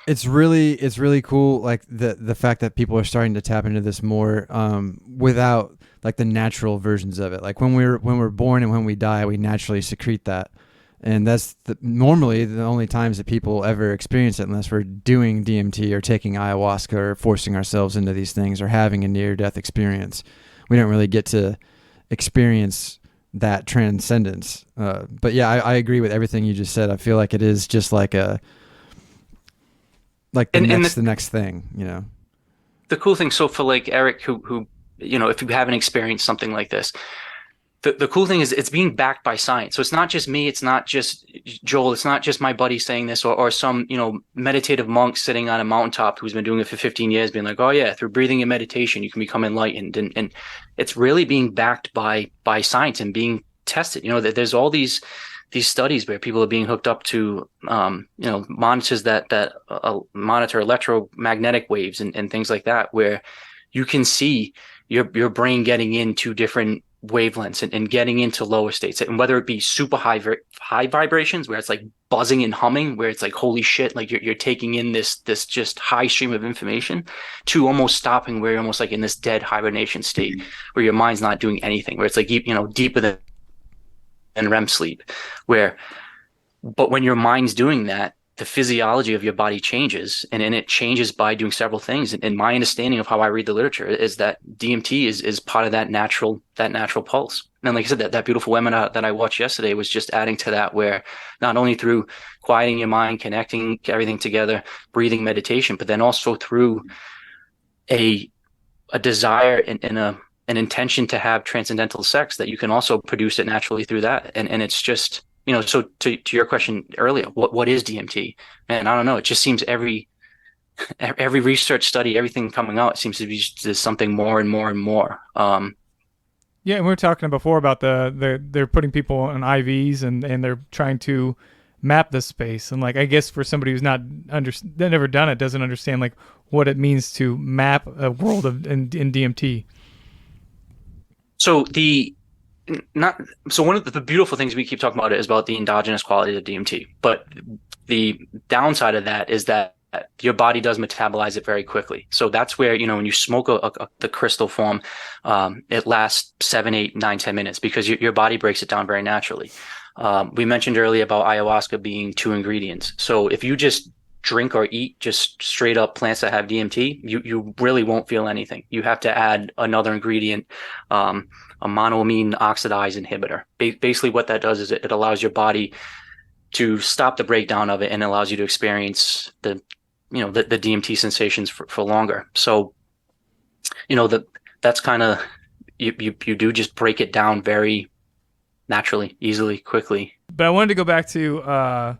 It's really cool, like the fact that people are starting to tap into this more, without like the natural versions of it. Like when we're born and when we die, we naturally secrete that, and that's normally the only times that people ever experience it, unless we're doing DMT or taking ayahuasca or forcing ourselves into these things or having a near-death experience. We don't really get to experience that transcendence. But yeah, I agree with everything you just said. I feel like it is just like the next thing, The cool thing, so for like Eric, who if you haven't experienced something like this, the cool thing is it's being backed by science. So it's not just me, it's not just Joel, it's not just my buddy saying this, or some meditative monk sitting on a mountaintop who's been doing it for 15 years being like, oh yeah, through breathing and meditation you can become enlightened, and it's really being backed by science and being tested. That there's all these studies where people are being hooked up to monitors that monitor electromagnetic waves and things like that, where you can see your brain getting into different wavelengths and getting into lower states, and whether it be super high vibrations where it's like buzzing and humming, where it's like, holy shit, like you're taking in this just high stream of information, to almost stopping where you're almost like in this dead hibernation state where your mind's not doing anything, where it's like deeper than REM sleep, but when your mind's doing that, the physiology of your body changes, and it changes by doing several things. And my understanding of how I read the literature is that DMT is part of that natural pulse. And like I said, that beautiful webinar that I watched yesterday was just adding to that, where not only through quieting your mind, connecting everything together, breathing, meditation, but then also through a desire and an intention to have transcendental sex, that you can also produce it naturally through that. And it's just, so to your question earlier, what is DMT? Man, I don't know. It just seems every research study, everything coming out, seems to be just something more and more and more. Yeah, and we were talking before about they're putting people on IVs and they're trying to map the space. And like, I guess for somebody who's never done it, doesn't understand like what it means to map a world in DMT. So one of the beautiful things we keep talking about is about the endogenous quality of DMT, but the downside of that is that your body does metabolize it very quickly. So that's where, when you smoke the crystal form, it lasts 7, 8, 9, 10 minutes because your body breaks it down very naturally. We mentioned earlier about ayahuasca being 2 ingredients. So if you just drink or eat just straight up plants that have DMT, you really won't feel anything. You have to add another ingredient, a monoamine oxidase inhibitor. Basically what that does is it allows your body to stop the breakdown of it, and allows you to experience the DMT sensations for longer. So, that's kind of, you do just break it down very naturally, easily, quickly. But I wanted to go back to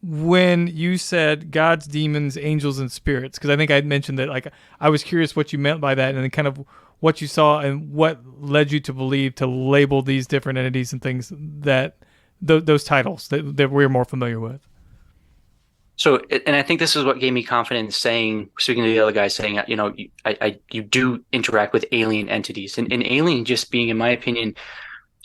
when you said gods, demons, angels, and spirits, because I think I mentioned that, like, I was curious what you meant by that, and then kind of what you saw and what led you to believe to label these different entities and things that those titles that we're more familiar with. So, and I think this is what gave me confidence speaking to the other guys, saying, you do interact with alien entities, and alien just being, in my opinion,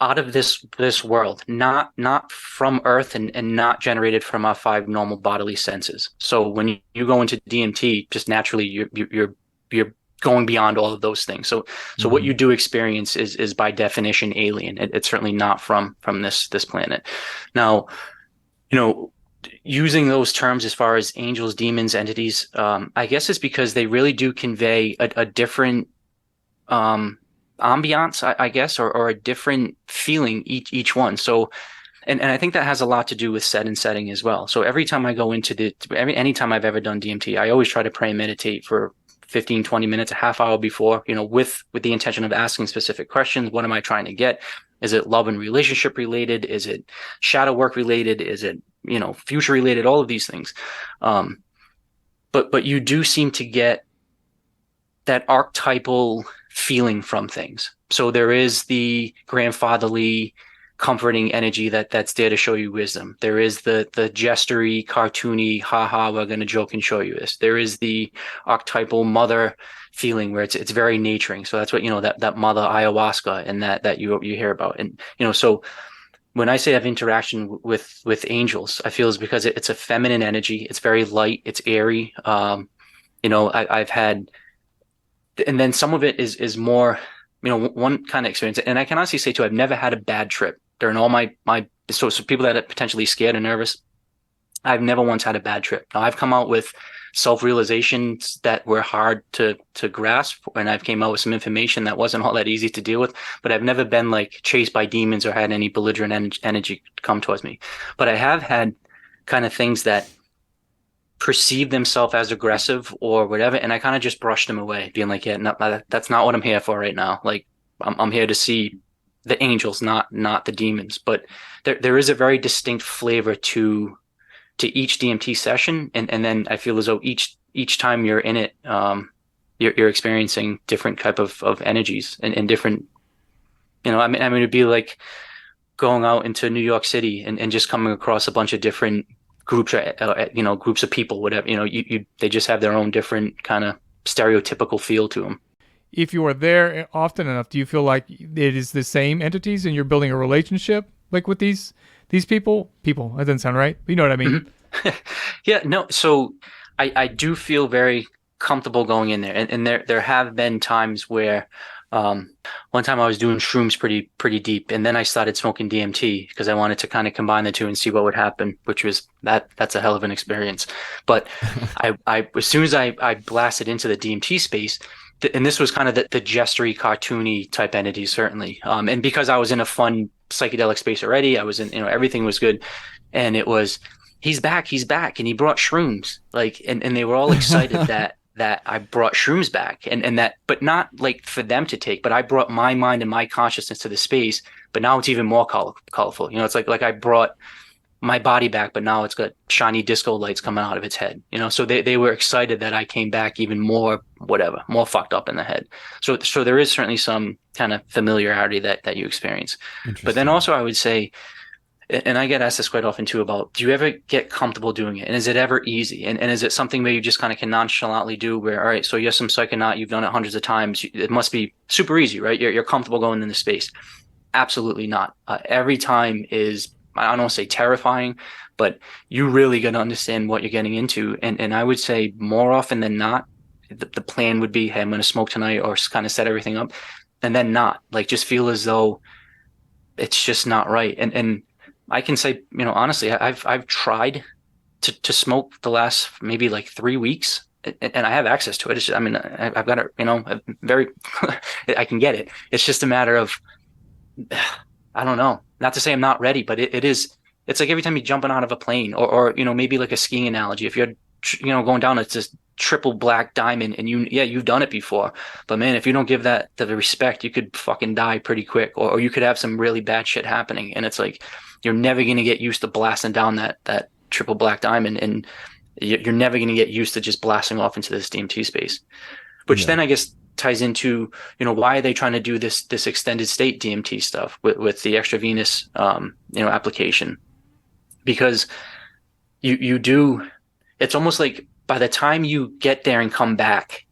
out of this world, not from Earth, and not generated from our five normal bodily senses. So when you go into DMT, just naturally you're going beyond all of those things. So what you do experience is by definition alien. It's certainly not from this planet. Now, using those terms as far as angels, demons, entities, I guess it's because they really do convey a different ambiance, I guess, or a different feeling each one. So, and I think that has a lot to do with set and setting as well. So every time I go into anytime I've ever done DMT, I always try to pray and meditate for 15, 20 minutes, a half hour before, with the intention of asking specific questions. What am I trying to get? Is it love and relationship related? Is it shadow work related? Is it, future related? All of these things. But you do seem to get that archetypal feeling from things. So there is the grandfatherly, comforting energy that's there to show you wisdom. There is the gestury, cartoony, haha, we're going to joke and show you this. There is the archetypal mother feeling where it's very nurturing. So that's what, that mother ayahuasca and that you hear about. And, so when I say I have interaction with angels, I feel it's because it's a feminine energy. It's very light. It's airy. I've had, and then some of it is more, one kind of experience. And I can honestly say too, I've never had a bad trip during all my so people that are potentially scared and nervous. I've never once had a bad trip. Now I've come out with self-realizations that were hard to grasp, and I've came out with some information that wasn't all that easy to deal with, but I've never been like chased by demons or had any belligerent energy come towards me. But I have had kind of things that perceive themselves as aggressive or whatever, and I kind of just brushed them away, being like, yeah, no, that's not what I'm here for right now. Like I'm here to see the angels, not the demons. But there is a very distinct flavor to each DMT session, and then I feel as though each time you're in it, you're experiencing different type of energies and different, I mean it'd be like going out into New York City and just coming across a bunch of different groups, groups of people, whatever, they just have their own different kind of stereotypical feel to them. If you are there often enough, do you feel like it is the same entities and you're building a relationship like with these people? That doesn't sound right. But you know what I mean? Mm-hmm. Yeah, no. So I do feel very comfortable going in there. And there have been times where one time I was doing shrooms pretty deep, and then I started smoking DMT because I wanted to kind of combine the two and see what would happen, which was that's a hell of an experience. But I as soon as I blasted into the DMT space, and this was kind of the gestury, cartoony type entity, certainly. And because I was in a fun psychedelic space already, I was in, everything was good. And it was, he's back. And he brought shrooms, and they were all excited that I brought shrooms back and that, but not like for them to take, but I brought my mind and my consciousness to the space, but now it's even more colorful. It's like I brought my body back, but now it's got shiny disco lights coming out of its head, so they were excited that I came back even more, more fucked up in the head. So there is certainly some kind of familiarity that you experience. But then also I would say, and I get asked this quite often too, about, do you ever get comfortable doing it? And is it ever easy? And is it something where you just kind of can nonchalantly do where, all right, so you're some psychonaut, you've done it hundreds of times, it must be super easy, right? You're comfortable going into space. Absolutely not. Every time is, I don't want to say terrifying, but you really got to understand what you're getting into. And I would say more often than not, the plan would be, hey, I'm going to smoke tonight, or kind of set everything up, and then not, like, just feel as though it's just not right. And I can say, honestly, I've tried to smoke the last maybe like 3 weeks, and I have access to it. It's just, I've got it, very, I can get it. It's just a matter of, I don't know, not to say I'm not ready, but it's it's like every time you're jumping out of a plane, or maybe like a skiing analogy. If you're going down, it's this triple black diamond, and you've done it before, but man, if you don't give that the respect, you could fucking die pretty quick, or you could have some really bad shit happening, and it's like you're never going to get used to blasting down that triple black diamond, and you're never going to get used to just blasting off into this DMT space, which then I guess ties into why are they trying to do this extended state DMT stuff with the extravenous application, because you do, it's almost like by the time you get there and come back,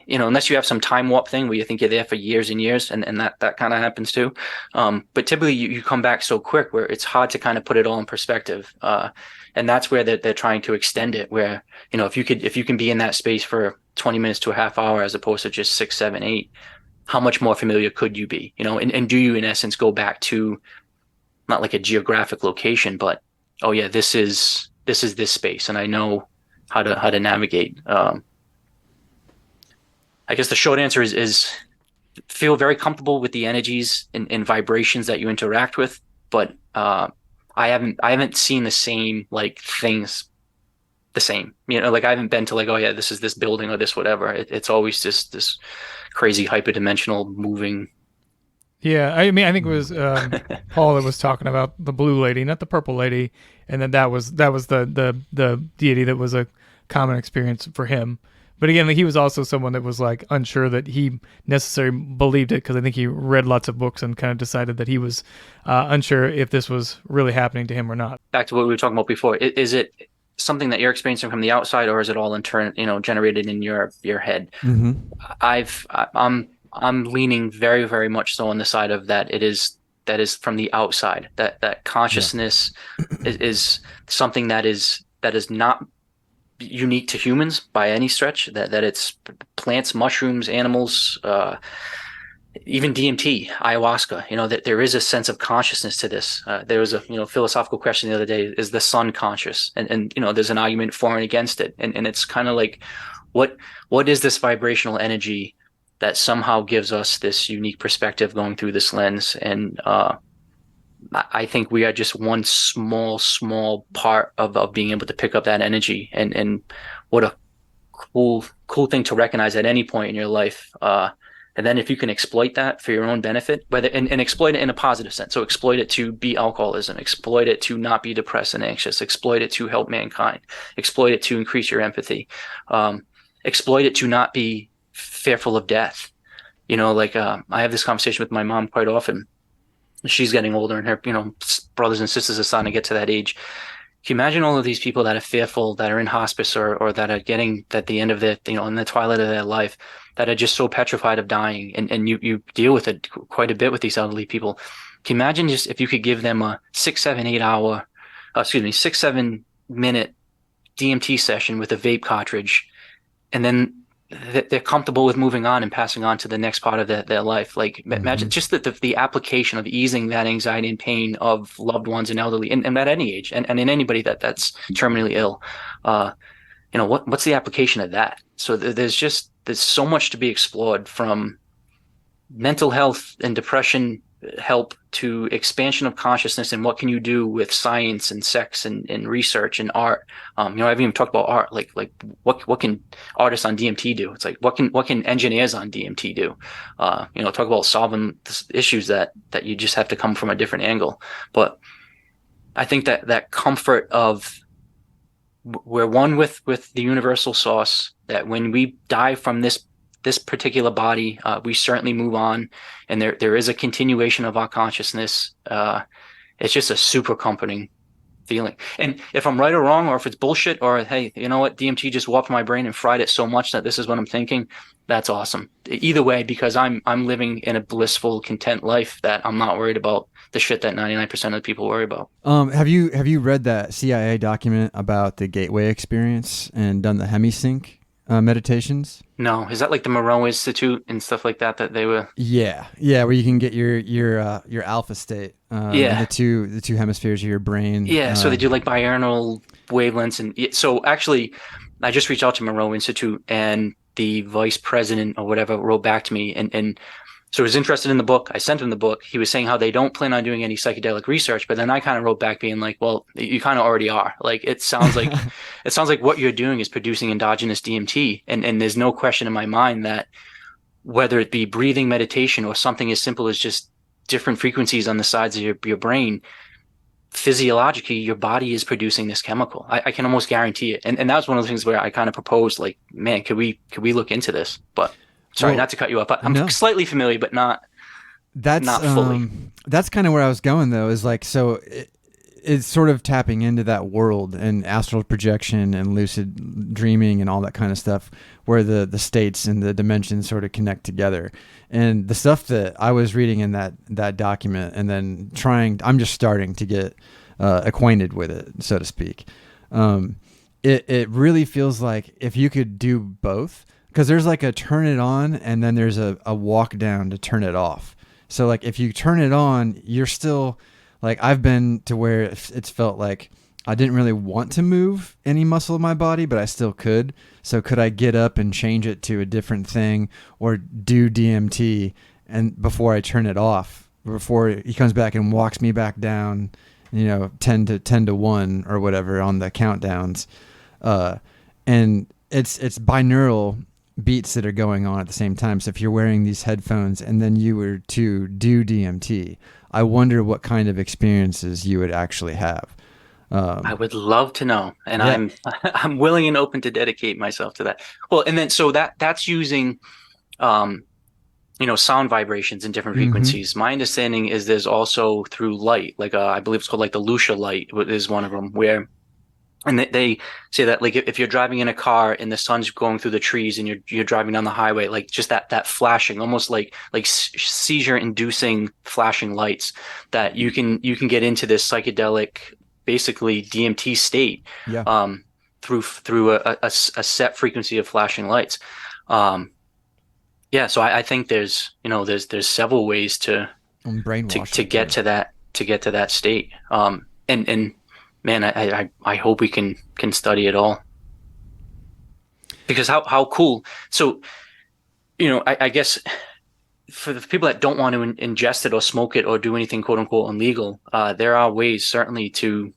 unless you have some time warp thing where you think you're there for years and years, and that kind of happens too. But typically you come back so quick where it's hard to kind of put it all in perspective. And that's where they're trying to extend it, where, if you can be in that space for 20 minutes to a half hour, as opposed to just 6, 7, 8, how much more familiar could you be, and do you in essence go back to not like a geographic location, but, oh yeah, this is this space, and I know how to navigate. I guess the short answer is feel very comfortable with the energies and vibrations that you interact with, but I haven't seen the same like things the same. Like I haven't been to like, oh yeah, this is this building or this whatever. It's always just this crazy hyperdimensional moving. Yeah, I mean, I think it was Paul that was talking about the blue lady, not the purple lady, and then that was the deity that was a common experience for him. But again, like, he was also someone that was like unsure that he necessarily believed it, because I think he read lots of books and kind of decided that he was unsure if this was really happening to him or not. Back to what we were talking about before, is it something that you're experiencing from the outside, or is it all generated in your head? Mm-hmm. I'm leaning very, very much so on the side of that is from the outside. That consciousness is something that is not unique to humans by any stretch. That it's plants, mushrooms, animals, even DMT, ayahuasca. That there is a sense of consciousness to this. There was a philosophical question the other day: is the sun conscious? And there's an argument for and against it. And it's kind of like, what is this vibrational energy that somehow gives us this unique perspective going through this lens? And I think we are just one small part of being able to pick up that energy, and what a cool thing to recognize at any point in your life. And then if you can exploit that for your own benefit, and exploit it in a positive sense. So exploit it to beat alcoholism, exploit it to not be depressed and anxious, exploit it to help mankind, exploit it to increase your empathy, exploit it to not be fearful of death. I have this conversation with my mom quite often. She's getting older, and her, brothers and sisters are starting to get to that age. Can you imagine all of these people that are fearful, that are in hospice, or that are getting at the end of their, in the twilight of their life, that are just so petrified of dying, and you deal with it quite a bit with these elderly people. Can you imagine just if you could give them a 6, 7 minute DMT session with a vape cartridge, and then they're comfortable with moving on and passing on to the next part of their life. Like, imagine just the application of easing that anxiety and pain of loved ones and elderly, and at any age, and in anybody that's terminally ill. What's the application of that? So there's so much to be explored, from mental health and depression help to expansion of consciousness, and what can you do with science and sex and research and art. I've even talked about art, like what can artists on DMT do? It's like what can engineers on DMT do? Talk about solving issues that you just have to come from a different angle. But I think that comfort of we're one with the universal source, that when we die from this particular body, we certainly move on, and there is a continuation of our consciousness. It's just a super comforting feeling. And if I'm right or wrong, or if it's bullshit, or hey, you know what, DMT just warped my brain and fried it so much that this is what I'm thinking, that's awesome. Either way, because I'm living in a blissful, content life that I'm not worried about the shit that 99% of the people worry about. Have you read that CIA document about the Gateway experience and done the hemisync meditations? No, is that like the Moreau Institute and stuff like that they were? Yeah, where you can get your alpha state. The two hemispheres of your brain. Yeah, so they do like binaural wavelengths, and so actually, I just reached out to Moreau Institute, and the vice president or whatever wrote back to me, and So he was interested in the book. I sent him the book. He was saying how they don't plan on doing any psychedelic research, but then I kind of wrote back being like, well, you kind of already are. Like it sounds like what you're doing is producing endogenous DMT. And there's no question in my mind that whether it be breathing meditation or something as simple as just different frequencies on the sides of your brain, physiologically, your body is producing this chemical. I can almost guarantee it. And that was one of the things where I kind of proposed, like, man, could we look into this? But sorry, not to cut you off. I'm slightly familiar, but not fully. That's kind of where I was going, though, is like, so it's sort of tapping into that world and astral projection and lucid dreaming and all that kind of stuff, where the states and the dimensions sort of connect together. And the stuff that I was reading in that document, and then I'm just starting to get acquainted with it, so to speak. It really feels like if you could do both, because there's like a turn it on and then there's a walk down to turn it off. So like if you turn it on, you're still like, I've been to where it's felt like I didn't really want to move any muscle of my body, but I still could. So could I get up and change it to a different thing or do DMT and before I turn it off, before he comes back and walks me back down, 10 to 1 or whatever on the countdowns. And it's binaural beats that are going on at the same time. So if you're wearing these headphones and then you were to do DMT, I wonder what kind of experiences you would actually have. I would love to know, and yeah. I'm willing and open to dedicate myself to that. Well, and then so that's using, sound vibrations in different frequencies. My understanding is there's also through light, like I believe it's called like the Lucia light is one of them, where, and they say that like if you're driving in a car and the sun's going through the trees and you're driving down the highway, like just that flashing, almost like seizure inducing flashing lights, that you can get into this psychedelic, basically DMT state, through a set frequency of flashing lights. So I think there's several ways to get to that state. And man, I hope we can study it all, because how cool. So, I guess for the people that don't want to ingest it or smoke it or do anything quote unquote illegal, there are ways certainly to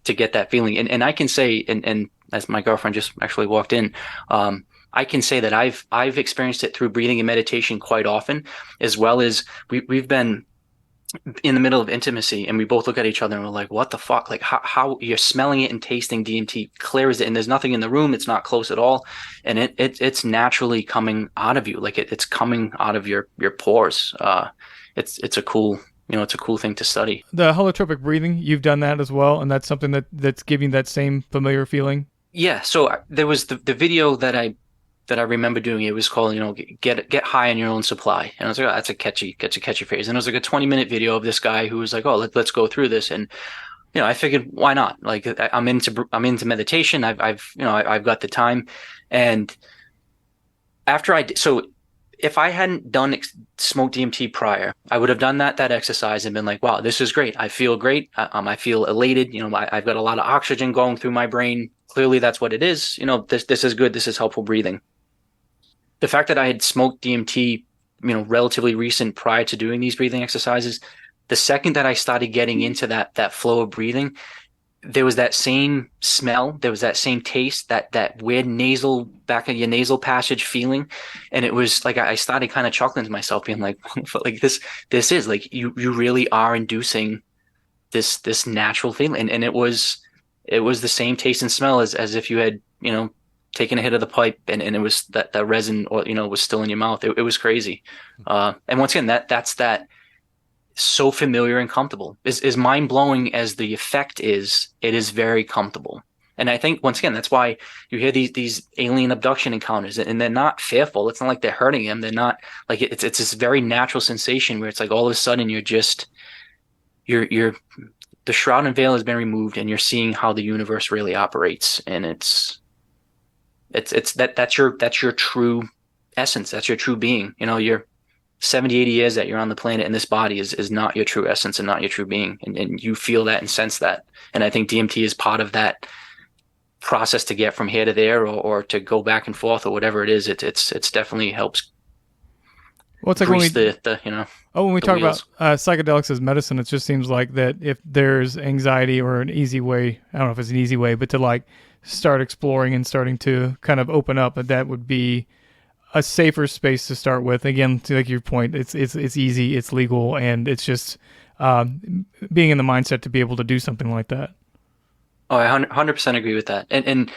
get that feeling. And I can say, and as my girlfriend just actually walked in, I can say that I've experienced it through breathing and meditation quite often, as well as we've been in the middle of intimacy and we both look at each other and we're like, what the fuck? Like how you're smelling it and tasting DMT clear as it, and there's nothing in the room. It's not close at all. And it's naturally coming out of you. Like it's coming out of your pores. It's a cool, it's a cool thing to study. The holotropic breathing, you've done that as well. And that's something that's giving that same familiar feeling. Yeah. So there was the video that I remember doing. It was called, get high on your own supply. And I was like, oh, that's a catchy phrase. And it was like a 20-minute video of this guy who was like, oh, let's go through this. And, I figured, why not? Like I'm into meditation. I've got the time. And after so if I hadn't smoked DMT prior, I would have done that exercise and been like, wow, this is great. I feel great. I feel elated. I've got a lot of oxygen going through my brain. Clearly that's what it is. This is good. This is helpful breathing. The fact that I had smoked DMT, relatively recent prior to doing these breathing exercises, the second that I started getting into that flow of breathing, there was that same smell, there was that same taste, that weird nasal, back of your nasal passage feeling. And it was like, I started kind of chuckling to myself, being like, like this is like, you really are inducing this natural feeling. And it was the same taste and smell as if you had, taken a hit of the pipe and it was that resin, or, was still in your mouth. It was crazy. And once again, that's so familiar and comfortable. Is mind blowing as the effect is, it is very comfortable. And I think once again, that's why you hear these alien abduction encounters, and they're not fearful. It's not like they're hurting them. They're not like, it's this very natural sensation where it's like all of a sudden you're the shroud and veil has been removed and you're seeing how the universe really operates. And that's your true essence. That's your true being. You're 70, 80 years that you're on the planet, and this body is not your true essence and not your true being. And you feel that and sense that. And I think DMT is part of that process to get from here to there, or to go back and forth, or whatever it is. It's definitely helps Well, it's like grease when we when we the talk wheels. about psychedelics as medicine, it just seems like that if there's anxiety or an easy way, I don't know if it's an easy way, but to like start exploring and starting to kind of open up, that would be a safer space to start with. Again, to like your point, it's easy, it's legal, and it's just being in the mindset to be able to do something like that. Oh, I 100% agree with that. And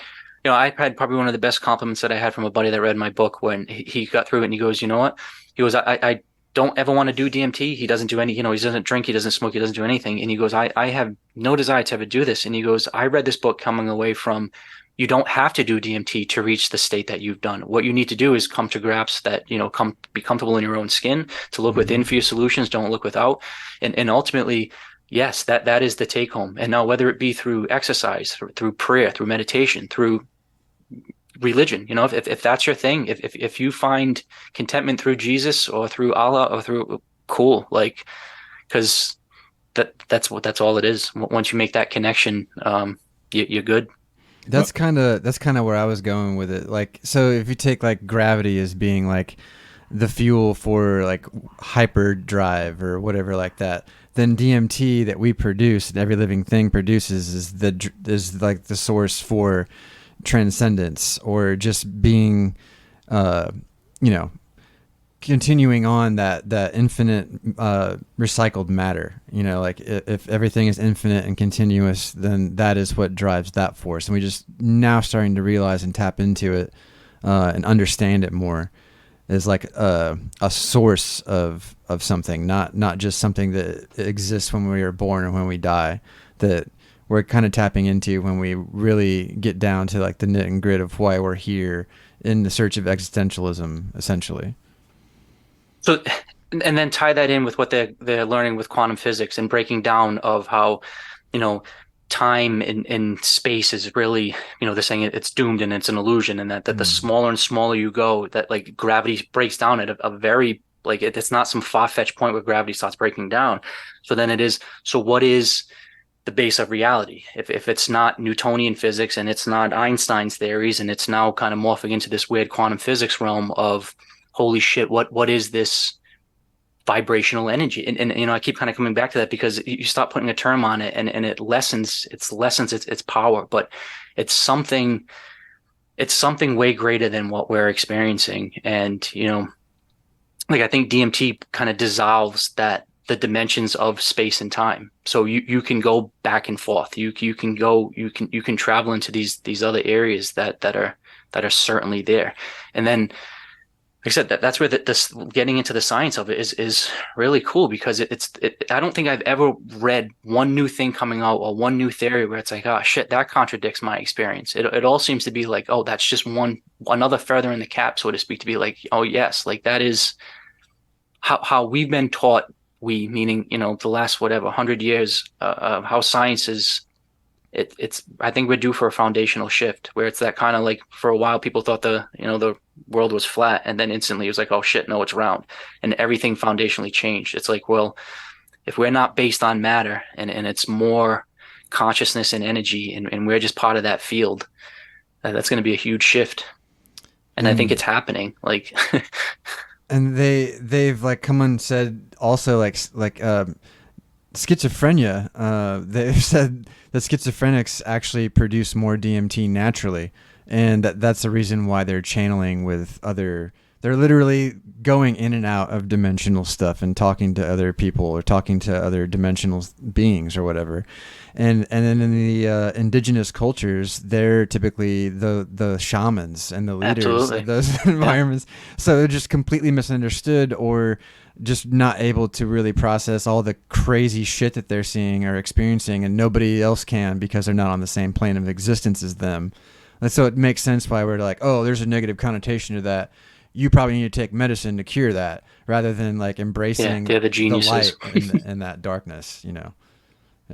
I had probably one of the best compliments that I had from a buddy that read my book when he got through it, and he goes, you know what? He goes, I don't ever want to do DMT. He doesn't do any, he doesn't drink, he doesn't smoke, he doesn't do anything. And he goes, I have no desire to ever do this. And he goes, I read this book coming away from, you don't have to do DMT to reach the state that you've done. What you need to do is come to grasp that, be comfortable in your own skin, to look within for your solutions, don't look without. And ultimately, yes, that is the take home. And now whether it be through exercise, through prayer, through meditation, through religion, if that's your thing, if you find contentment through Jesus or through Allah or through, cool, like, because that's all it is. Once you make that connection, you're good. That's kind of where I was going with it. Like, so if you take like gravity as being like the fuel for like hyperdrive or whatever like that, then DMT that we produce and every living thing produces is like the source for transcendence, or just being, continuing on that infinite recycled matter. Like if everything is infinite and continuous, then that is what drives that force. And we just now starting to realize and tap into it and understand it more as like a source of something, not just something that exists when we are born or when we die, that we're kind of tapping into when we really get down to like the nit and grit of why we're here in the search of existentialism, essentially. So, and then tie that in with what they're learning with quantum physics and breaking down of how, time and space is really, they're saying it's doomed and it's an illusion, and that the smaller and smaller you go, that like gravity breaks down at a very, like, it's not some far-fetched point where gravity starts breaking down. So then so what is the base of reality? If it's not Newtonian physics and it's not Einstein's theories, and it's now kind of morphing into this weird quantum physics realm of, holy shit, what is this vibrational energy? And I keep kind of coming back to that because you stop putting a term on it, and it lessens its power, but it's something way greater than what we're experiencing. And like, I think DMT kind of dissolves the dimensions of space and time, so you can go back and forth, you can travel into these other areas that are certainly there. And then, like I said, that's where this getting into the science of it is really cool, because I don't think I've ever read one new thing coming out or one new theory where it's like, oh shit, that contradicts my experience. It all seems to be like, oh, that's just another feather in the cap, so to speak, to be like, oh yes, like that is how we've been taught, we meaning, the last 100 years, how science is. It's I think we're due for a foundational shift, where it's that kind of like, for a while people thought the world was flat, and then instantly it was like, oh shit, no, it's round, and everything foundationally changed. It's like, well, if we're not based on matter, and it's more consciousness and energy, and we're just part of that field, that's going to be a huge shift. And I think it's happening. Like, and they've like come and said also like schizophrenia, they've said that schizophrenics actually produce more DMT naturally, and that's the reason why they're channeling with they're literally going in and out of dimensional stuff and talking to other people or talking to other dimensional beings or whatever. And then in the indigenous cultures, they're typically the shamans and the leaders absolutely. of those environments. So they're just completely misunderstood, or just not able to really process all the crazy shit that they're seeing or experiencing, and nobody else can, because they're not on the same plane of existence as them. And so it makes sense why we're like, oh, there's a negative connotation to that. You probably need to take medicine to cure that, rather than like embracing they're the geniuses. the light and that darkness, Yeah.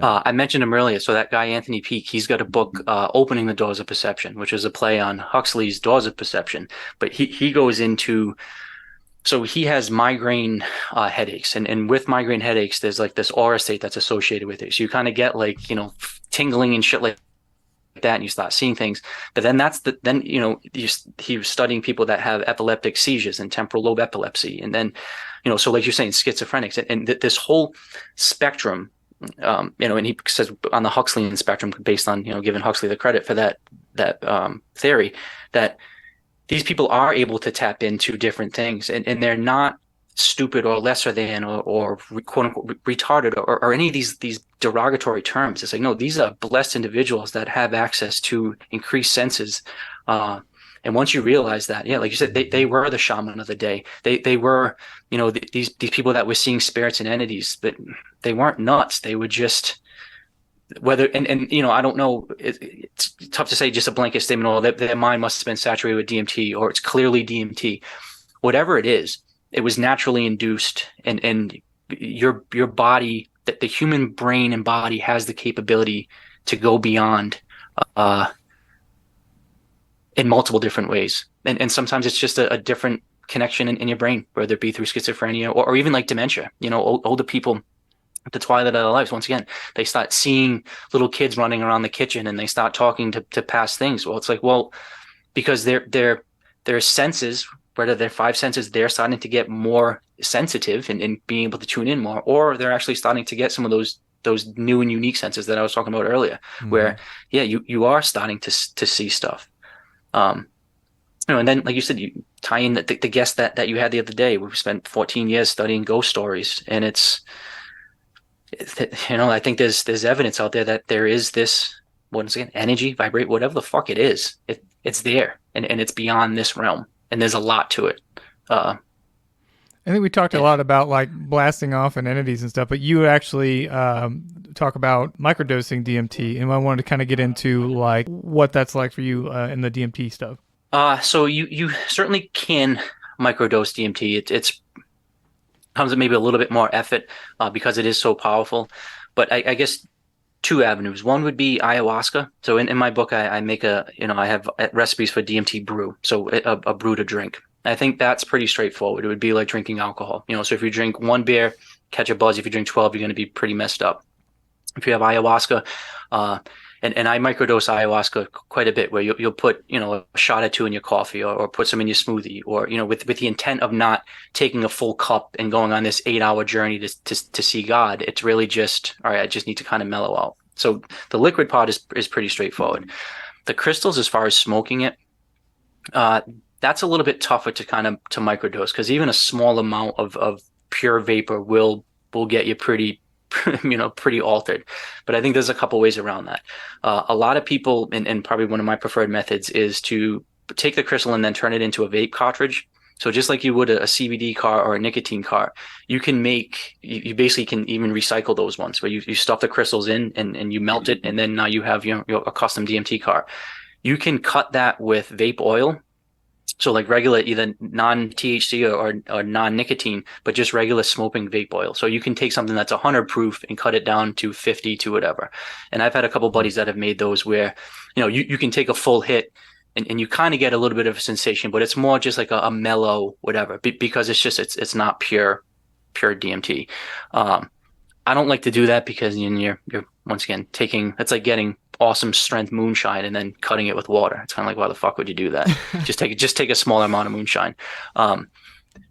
I mentioned him earlier. So that guy, Anthony Peake, he's got a book, Opening the Doors of Perception, which is a play on Huxley's Doors of Perception. But he goes into, so he has migraine headaches, and with migraine headaches, there's like this aura state that's associated with it. So you kind of get like, tingling and shit like that, and you start seeing things. But then he was studying people that have epileptic seizures and temporal lobe epilepsy, and then so like you're saying, schizophrenics, and this whole spectrum. And he says on the Huxleyan spectrum, based on giving Huxley the credit for that theory, that these people are able to tap into different things, and they're not stupid or lesser than or quote unquote retarded or any of these derogatory terms. It's like, no, these are blessed individuals that have access to increased senses. And once you realize that, like you said, they were the shaman of the day. They were, these people that were seeing spirits and entities, but they weren't nuts. They were just whether and I don't know. It's tough to say just a blanket statement. Oh, their mind must have been saturated with DMT, or it's clearly DMT. Whatever it is, it was naturally induced, and your body, the human brain and body has the capability to go beyond. In multiple different ways. And sometimes it's just a different connection in your brain, whether it be through schizophrenia or even like dementia. Older people at the twilight of their lives, once again, they start seeing little kids running around the kitchen and they start talking to past things. Well, it's like, because their senses, whether they're five senses, they're starting to get more sensitive and being able to tune in more, or they're actually starting to get some of those new and unique senses that I was talking about earlier, where, you are starting to see stuff. And then, like you said, you tie in the guest that you had the other day. We spent 14 years studying ghost stories, and it's I think there's evidence out there that there is this, once again, energy, vibrate, whatever the fuck it is, it's there, and it's beyond this realm, and there's a lot to it. I think we talked a lot about like blasting off and entities and stuff, but you actually talk about microdosing DMT, and I wanted to kind of get into like what that's like for you in the DMT stuff. So you certainly can microdose DMT. It's comes with maybe a little bit more effort because it is so powerful. But I guess two avenues. One would be ayahuasca. So in my book, I make I have recipes for DMT brew, so a brew to drink. I think that's pretty straightforward. It would be like drinking alcohol. So if you drink one beer, catch a buzz. If you drink 12, you're going to be pretty messed up. If you have ayahuasca, and I microdose ayahuasca quite a bit, where you'll put, a shot or two in your coffee, or put some in your smoothie, or, with the intent of not taking a full cup and going on this 8-hour journey to see God. It's really just, all right, I just need to kind of mellow out. So the liquid part is pretty straightforward. The crystals, as far as smoking it, that's a little bit tougher to microdose, because even a small amount of pure vapor will get you pretty altered. But I think there's a couple ways around that. A lot of people, and probably one of my preferred methods, is to take the crystal and then turn it into a vape cartridge. So just like you would a CBD car or a nicotine car, you basically can even recycle those ones, where you stuff the crystals in and you melt it, and then now you have your custom DMT car. You can cut that with vape oil. So like regular, either non-THC or non-nicotine, but just regular smoking vape oil. So you can take something that's 100 proof and cut it down to 50 to whatever. And I've had a couple buddies that have made those where, you can take a full hit and you kind of get a little bit of a sensation, but it's more just like a mellow whatever, because it's not pure DMT. I don't like to do that, because you're once again that's like getting awesome strength moonshine and then cutting it with water. It's kind of like, why the fuck would you do that? just take a smaller amount of moonshine.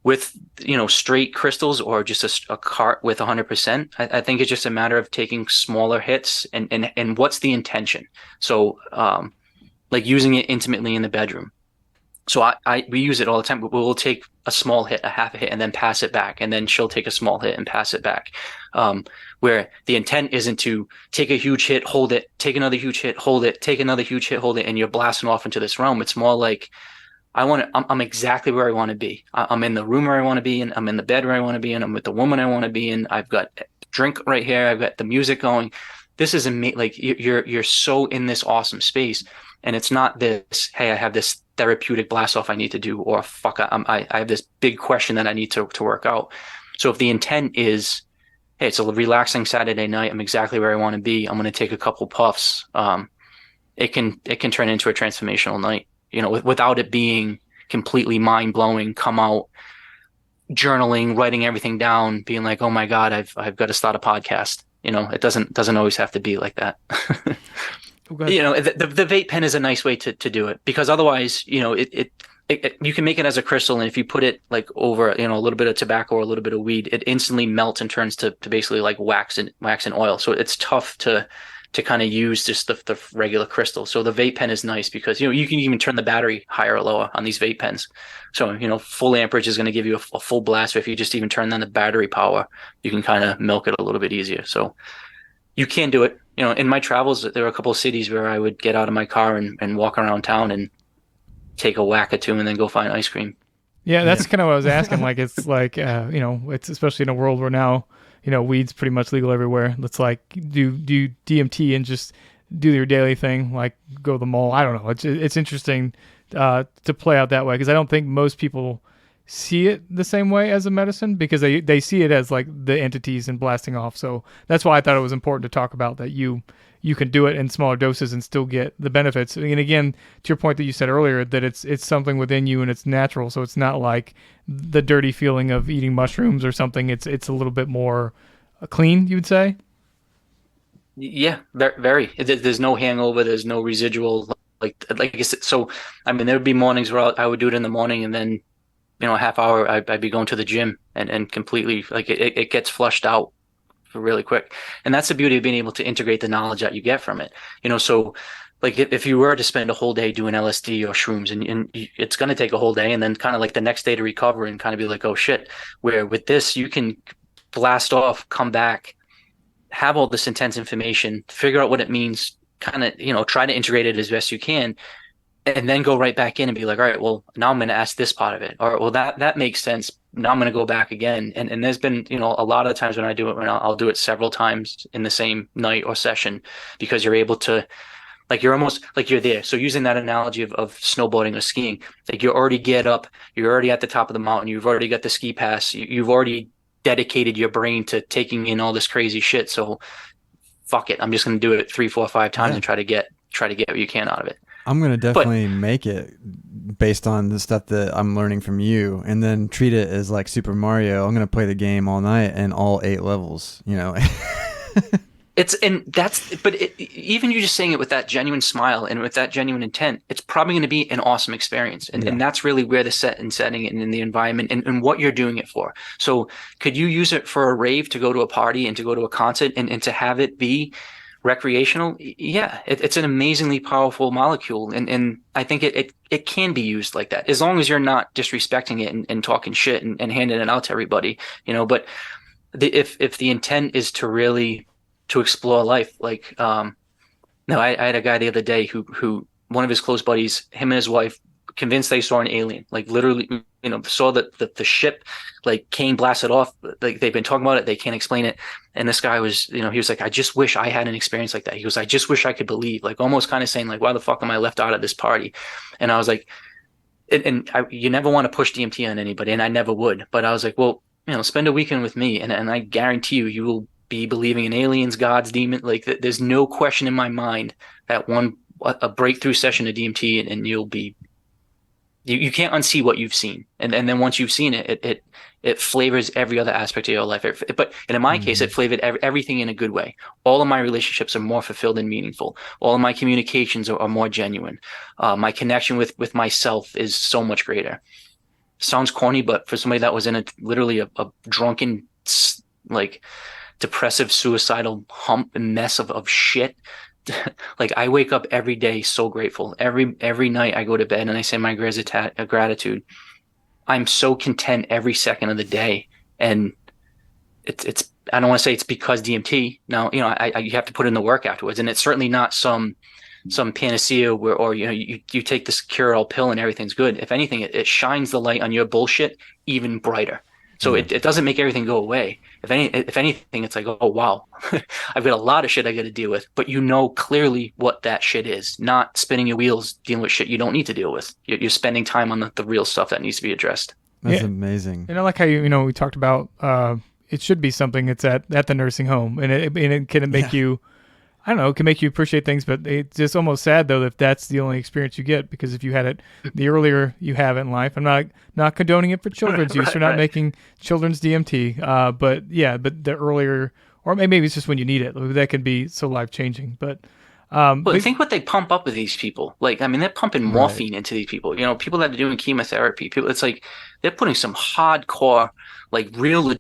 With straight crystals, or just a cart with 100%, I think it's just a matter of taking smaller hits and what's the intention. So like using it intimately in the bedroom. So we use it all the time. We'll take a small hit, a half a hit, and then pass it back. And then she'll take a small hit and pass it back. Where the intent isn't to take a huge hit, hold it, take another huge hit, hold it, take another huge hit, hold it, and you're blasting off into this realm. It's more like, I'm exactly where I want to be. I'm in the room where I want to be in. I'm in the bed where I want to be in. I'm with the woman I want to be in. I've got a drink right here. I've got the music going. This is amazing. Like you're so in this awesome space. And it's not this, hey, I have this therapeutic blast off I need to do, or fuck, I have this big question that I need to work out. So if the intent is, hey, it's a relaxing Saturday night, I'm exactly where I want to be, I'm going to take a couple puffs, it can turn into a transformational night, without it being completely mind blowing, come out journaling, writing everything down, being like, oh my God, I've got to start a podcast. It doesn't always have to be like that. Go ahead. You know, the vape pen is a nice way to do it, because otherwise, you know, you can make it as a crystal, and if you put it like over, you know, a little bit of tobacco or a little bit of weed, it instantly melts and turns to basically like wax and oil. So it's tough to kind of use just the regular crystal. So the vape pen is nice because, you know, you can even turn the battery higher or lower on these vape pens. So, you know, full amperage is going to give you a full blast. Or if you just even turn down the battery power, you can kind of milk it a little bit easier. So you can do it. You know, in my travels, there were a couple of cities where I would get out of my car and walk around town and take a whack or two and then go find ice cream. Yeah, that's kind of what I was asking. Like, it's like, you know, it's especially in a world where now, you know, weed's pretty much legal everywhere. Let's like do DMT and just do your daily thing, like go to the mall. I don't know. It's interesting to play out that way, because I don't think most people see it the same way as a medicine, because they see it as like the entities and blasting off. So that's why I thought it was important to talk about that you can do it in smaller doses and still get the benefits. And again, to your point that you said earlier, that it's something within you and it's natural. So it's not like the dirty feeling of eating mushrooms or something. It's a little bit more clean, you would say? Yeah, very. There's no hangover. There's no residual. Like I said, so I mean, there would be mornings where I would do it in the morning, and then, you know, a half hour I'd be going to the gym and completely like it gets flushed out really quick. And that's the beauty of being able to integrate the knowledge that you get from it. You know, so like if you were to spend a whole day doing LSD or shrooms, and it's going to take a whole day, and then kind of like the next day to recover and kind of be like, oh shit, where with this you can blast off, come back, have all this intense information, figure out what it means, kind of, you know, try to integrate it as best you can, and then go right back in and be like, all right, well, now I'm going to ask this part of it. Or, well, that makes sense. Now I'm going to go back again. And there's been, you know, a lot of times when I do it, when I'll do it several times in the same night or session, because you're able to, like, you're almost like you're there. So using that analogy of snowboarding or skiing, like you're already geared up, you're already at the top of the mountain, you've already got the ski pass, you've already dedicated your brain to taking in all this crazy shit. So fuck it. I'm just going to do it 3, 4, 5 times and try to get what you can out of it. I'm going to definitely make it based on the stuff that I'm learning from you, and then treat it as like Super Mario. I'm going to play the game all night and all 8 levels, you know. Even you just saying it with that genuine smile and with that genuine intent, it's probably going to be an awesome experience. And that's really where the setting and in the environment and what you're doing it for. So could you use it for a rave, to go to a party and to go to a concert and to have it be recreational? Yeah, it's an amazingly powerful molecule. And I think it can be used like that, as long as you're not disrespecting it and talking shit and handing it out to everybody, you know. But if the intent is to really to explore life, like no, I had a guy the other day who one of his close buddies, him and his wife, convinced they saw an alien, like literally, you know, saw that the ship like came blasted off, like they've been talking about it, they can't explain it. And this guy was, you know, he was like, I just wish I had an experience like that. He goes, I just wish I could believe, like almost kind of saying like, why the fuck am I left out of this party? And I was like, you never want to push DMT on anybody, and I never would, but I was like, well, you know, spend a weekend with me, and I guarantee you will be believing in aliens, gods, demons. Like there's no question in my mind that a breakthrough session of DMT and you'll be, you can't unsee what you've seen. And then once you've seen it, it flavors every other aspect of your life. But in my case, it flavored everything in a good way. All of my relationships are more fulfilled and meaningful. All of my communications are more genuine. My connection with myself is so much greater. Sounds corny, but for somebody that was in literally a drunken, like depressive, suicidal hump and mess of shit, like I wake up every day so grateful. Every night I go to bed and I say my gratitude. I'm so content every second of the day, and it's I don't want to say it's because DMT. Now, you know, you have to put in the work afterwards, and it's certainly not some panacea or you know, you take this cure-all pill and everything's good. If anything, it shines the light on your bullshit even brighter. So it doesn't make everything go away. If anything, it's like, oh wow, I've got a lot of shit I got to deal with. But you know clearly what that shit is. Not spinning your wheels dealing with shit you don't need to deal with. You're spending time on the real stuff that needs to be addressed. That's amazing. And I like how we talked about it should be something that's at the nursing home, and it can make you, I don't know, it can make you appreciate things, but it's just almost sad though if that's the only experience you get, because if you had it the earlier you have it in life, I'm not condoning it for children's use. We're not making children's DMT, but the earlier, or maybe it's just when you need it, that can be so life changing. But But think what they pump up with these people. Like, I mean, they're pumping Right. morphine into these people. You know, people that are doing chemotherapy. People, it's like they're putting some hardcore, like real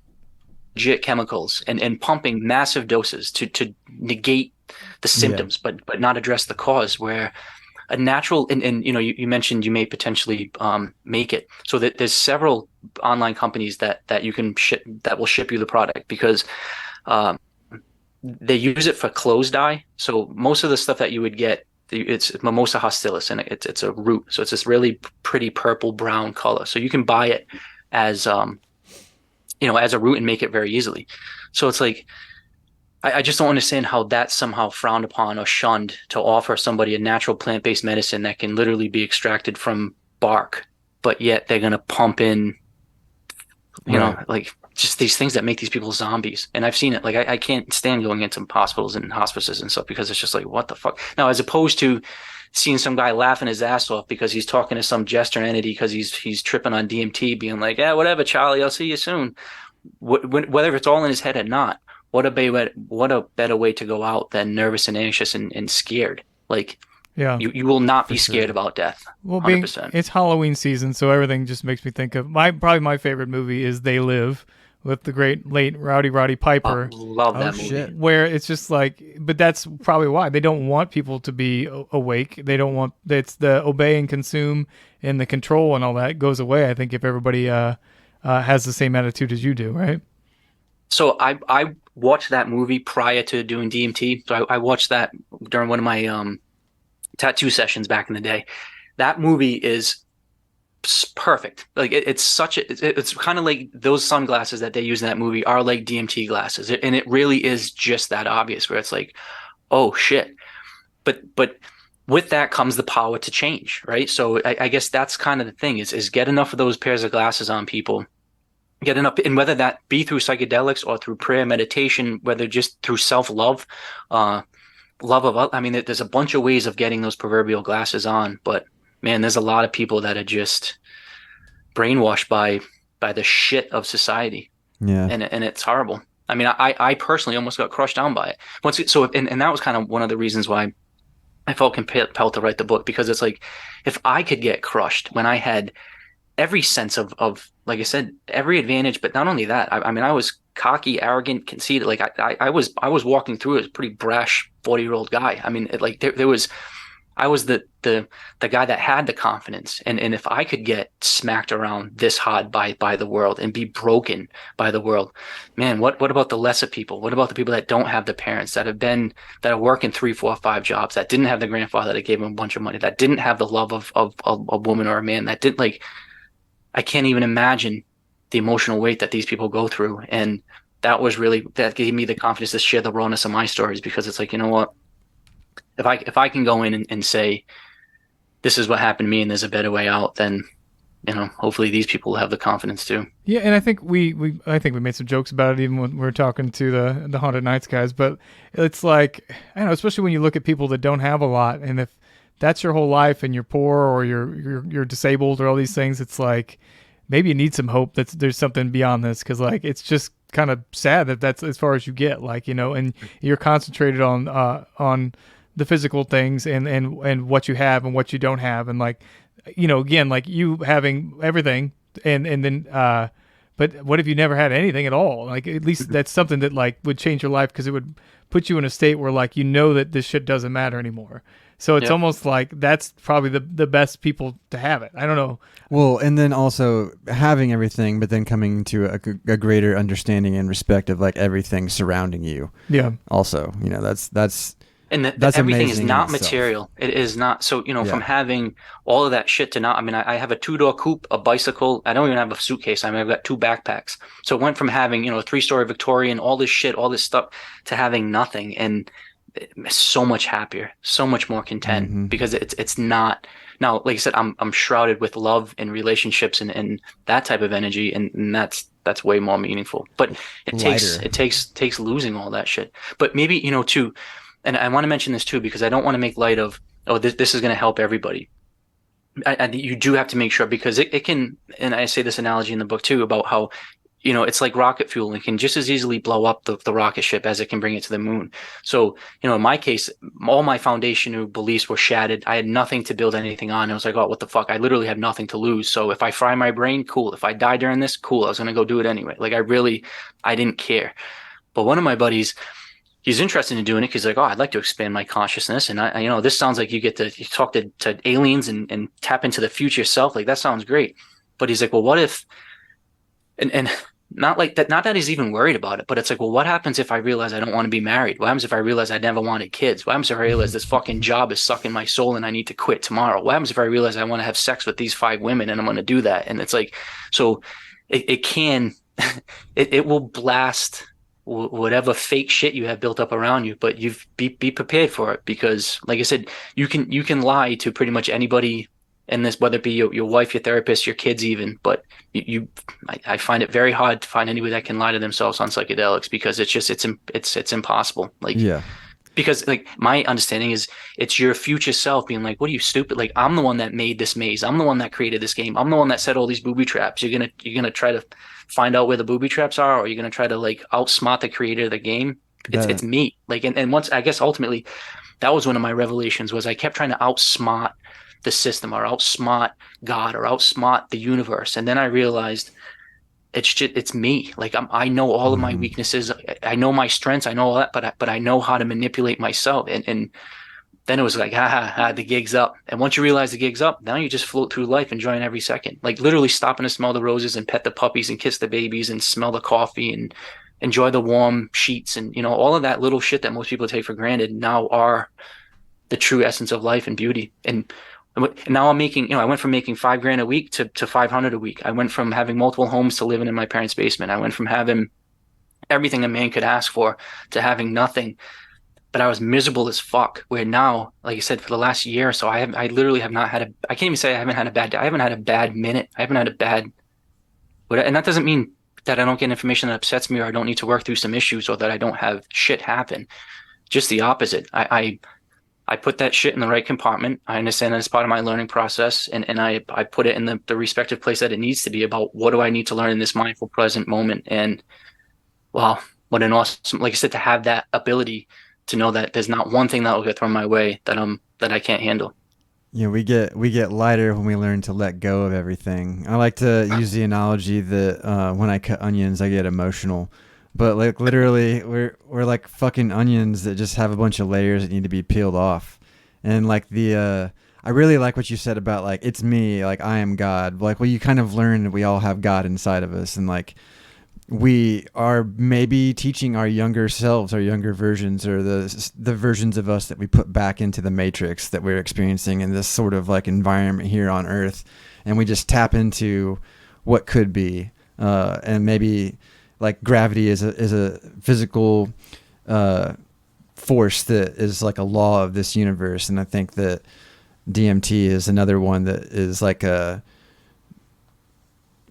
legit chemicals and pumping massive doses to negate the Yeah. symptoms, but not address the cause. Where a natural and you know, you mentioned you may potentially make it. So that there's several online companies that you can ship that will ship you the product because um, they use it for closed dye. So most of the stuff that you would get, it's Mimosa hostilis, and it's a root. So it's this really pretty purple brown color. So you can buy it as you know, as a root and make it very easily. So it's like I just don't understand how that's somehow frowned upon or shunned to offer somebody a natural plant-based medicine that can literally be extracted from bark, but yet they're gonna pump in, you know, Right. like just these things that make these people zombies. And I've seen it. Like I can't stand going into hospitals and hospices and stuff because it's just like, what the fuck? Now, as opposed to seeing some guy laughing his ass off because he's talking to some jester entity because he's tripping on DMT, being like, yeah, whatever, Charlie, I'll see you soon. Whether it's all in his head or not, what a better way to go out than nervous and anxious and scared. Like Yeah. you will not For be sure. scared about death. Well, 100%. it's Halloween season, so everything just makes me think of probably my favorite movie is They Live with the great late Roddy Piper. Love Oh, that movie. shit. Where it's just like, but that's probably why they don't want people to be awake. They don't want it's the obey and consume and the control and all that goes away. I think if everybody has the same attitude as you do, right? So I watched that movie prior to doing DMT. So I watched that during one of my tattoo sessions back in the day. That movie is perfect. Like it's kind of like those sunglasses that they use in that movie are like DMT glasses, and it really is just that obvious. Where it's like, oh shit. But with that comes the power to change, right? So I guess that's kind of the thing is get enough of those pairs of glasses on people, get enough, and whether that be through psychedelics or through prayer, meditation, whether just through self-love, love of, I mean, there's a bunch of ways of getting those proverbial glasses on, but man, there's a lot of people that are just brainwashed by the shit of society, Yeah. and it's horrible. I mean, I personally almost got crushed down by it. And that was kind of one of the reasons why I felt compelled to write the book, because it's like, if I could get crushed when I had every sense of like I said, every advantage, but not only that, I mean, I was cocky, arrogant, conceited. Like I was walking through as a pretty brash 40-year-old guy. I mean, I was the guy that had the confidence, and if I could get smacked around this hard by the world and be broken by the world, man, what about the lesser people? What about the people that don't have the parents, that are working 3, 4, 5 jobs, that didn't have the grandfather that gave them a bunch of money, that didn't have the love of a woman or a man, that didn't, like, I can't even imagine the emotional weight that these people go through. And that gave me the confidence to share the rawness of my stories, because it's like, you know what? If I can go in and say, this is what happened to me and there's a better way out, then, you know, hopefully these people will have the confidence too. Yeah, and I think we made some jokes about it even when we were talking to the Haunted Nights guys. But it's like, I don't know, especially when you look at people that don't have a lot, and if that's your whole life and you're poor or you're disabled or all these things, it's like maybe you need some hope that there's something beyond this, because like it's just kind of sad that that's as far as you get, like, you know, and you're concentrated on the physical things and what you have and what you don't have, and like, you know, again, like you having everything and then but what if you never had anything at all? Like, at least that's something that like would change your life, because it would put you in a state where like, you know, that this shit doesn't matter anymore. So it's almost like that's probably the best people to have it. I don't know. Well, and then also having everything, but then coming to a greater understanding and respect of like everything surrounding you. Yeah. Also, you know, that's And that's everything is amazing in not itself. material. It is not. So, you know, Yeah. from having all of that shit to not, I mean, I have a 2-door coupe, a bicycle. I don't even have a suitcase. I mean, I've got 2 backpacks. So it went from having, you know, a 3-story Victorian, all this shit, all this stuff, to having nothing. And so much happier, so much more content, because it's not, now, like I said, I'm shrouded with love and relationships and that type of energy. And that's way more meaningful. But it takes losing all that shit. But maybe, you know, too, and I want to mention this too, because I don't want to make light of, oh, this is going to help everybody. You do have to make sure, because it can, and I say this analogy in the book too, about how it's like rocket fuel. It can just as easily blow up the rocket ship as it can bring it to the moon. So, in my case, all my foundational beliefs were shattered. I had nothing to build anything on. I was like, oh, what the fuck? I literally have nothing to lose. So if I fry my brain, cool. If I die during this, cool. I was going to go do it anyway. Like I didn't care. But one of my buddies, he's interested in doing it because like, oh, I'd like to expand my consciousness. And this sounds like you talk to aliens and tap into the future self. Like that sounds great. But he's like, well, what if, and not like that, not that he's even worried about it, but it's like, well, what happens if I realize I don't want to be married? What happens if I realize I never wanted kids? What happens if I realize this fucking job is sucking my soul and I need to quit tomorrow? What happens if I realize I want to have sex with these 5 women and I'm going to do that? And it's like, so it can, it will blast whatever fake shit you have built up around you, but be prepared for it because, like I said, you can lie to pretty much anybody in this, whether it be your wife, your therapist, your kids, even. But I find it very hard to find anybody that can lie to themselves on psychedelics because it's impossible. Like, Yeah. Because like my understanding is it's your future self being like, what are you, stupid? Like I'm the one that made this maze. I'm the one that created this game. I'm the one that set all these booby traps. You're gonna try to find out where the booby traps are, or you're gonna try to like outsmart the creator of the game. It's me. Like and once I guess ultimately that was one of my revelations was I kept trying to outsmart the system or outsmart God or outsmart the universe. And then I realized it's me. Like I know all of my weaknesses. I know my strengths. I know all that, but I know how to manipulate myself. And then it was like, the gig's up. And once you realize the gig's up, now you just float through life, enjoying every second. Like literally stopping to smell the roses and pet the puppies and kiss the babies and smell the coffee and enjoy the warm sheets and all of that little shit that most people take for granted now are the true essence of life and beauty. And now I'm making, I went from making $5,000 a week to 500 a week. I went from having multiple homes to living in my parents' basement. I went from having everything a man could ask for to having nothing. But I was miserable as fuck. Where now, like I said, for the last year or so, I literally have not had I can't even say I haven't had a bad day. I haven't had a bad minute. I haven't had a bad, and that doesn't mean that I don't get information that upsets me or I don't need to work through some issues or that I don't have shit happen. Just the opposite. I put that shit in the right compartment. I understand that it's part of my learning process, and I put it in the respective place that it needs to be about what do I need to learn in this mindful present moment. And wow, what an awesome, like I said, to have that ability to know that there's not one thing that will get thrown my way that I can't handle. Yeah, we get lighter when we learn to let go of everything. I like to use the analogy that when I cut onions, I get emotional. But like literally, we're like fucking onions that just have a bunch of layers that need to be peeled off. And like I really like what you said about like it's me, like I am God. Like, well, you kind of learn that we all have God inside of us, and like we are maybe teaching our younger selves, our younger versions, or the versions of us that we put back into the matrix that we're experiencing in this sort of like environment here on Earth, and we just tap into what could be, and maybe. Like gravity is a physical force that is like a law of this universe, and I think that DMT is another one that is like a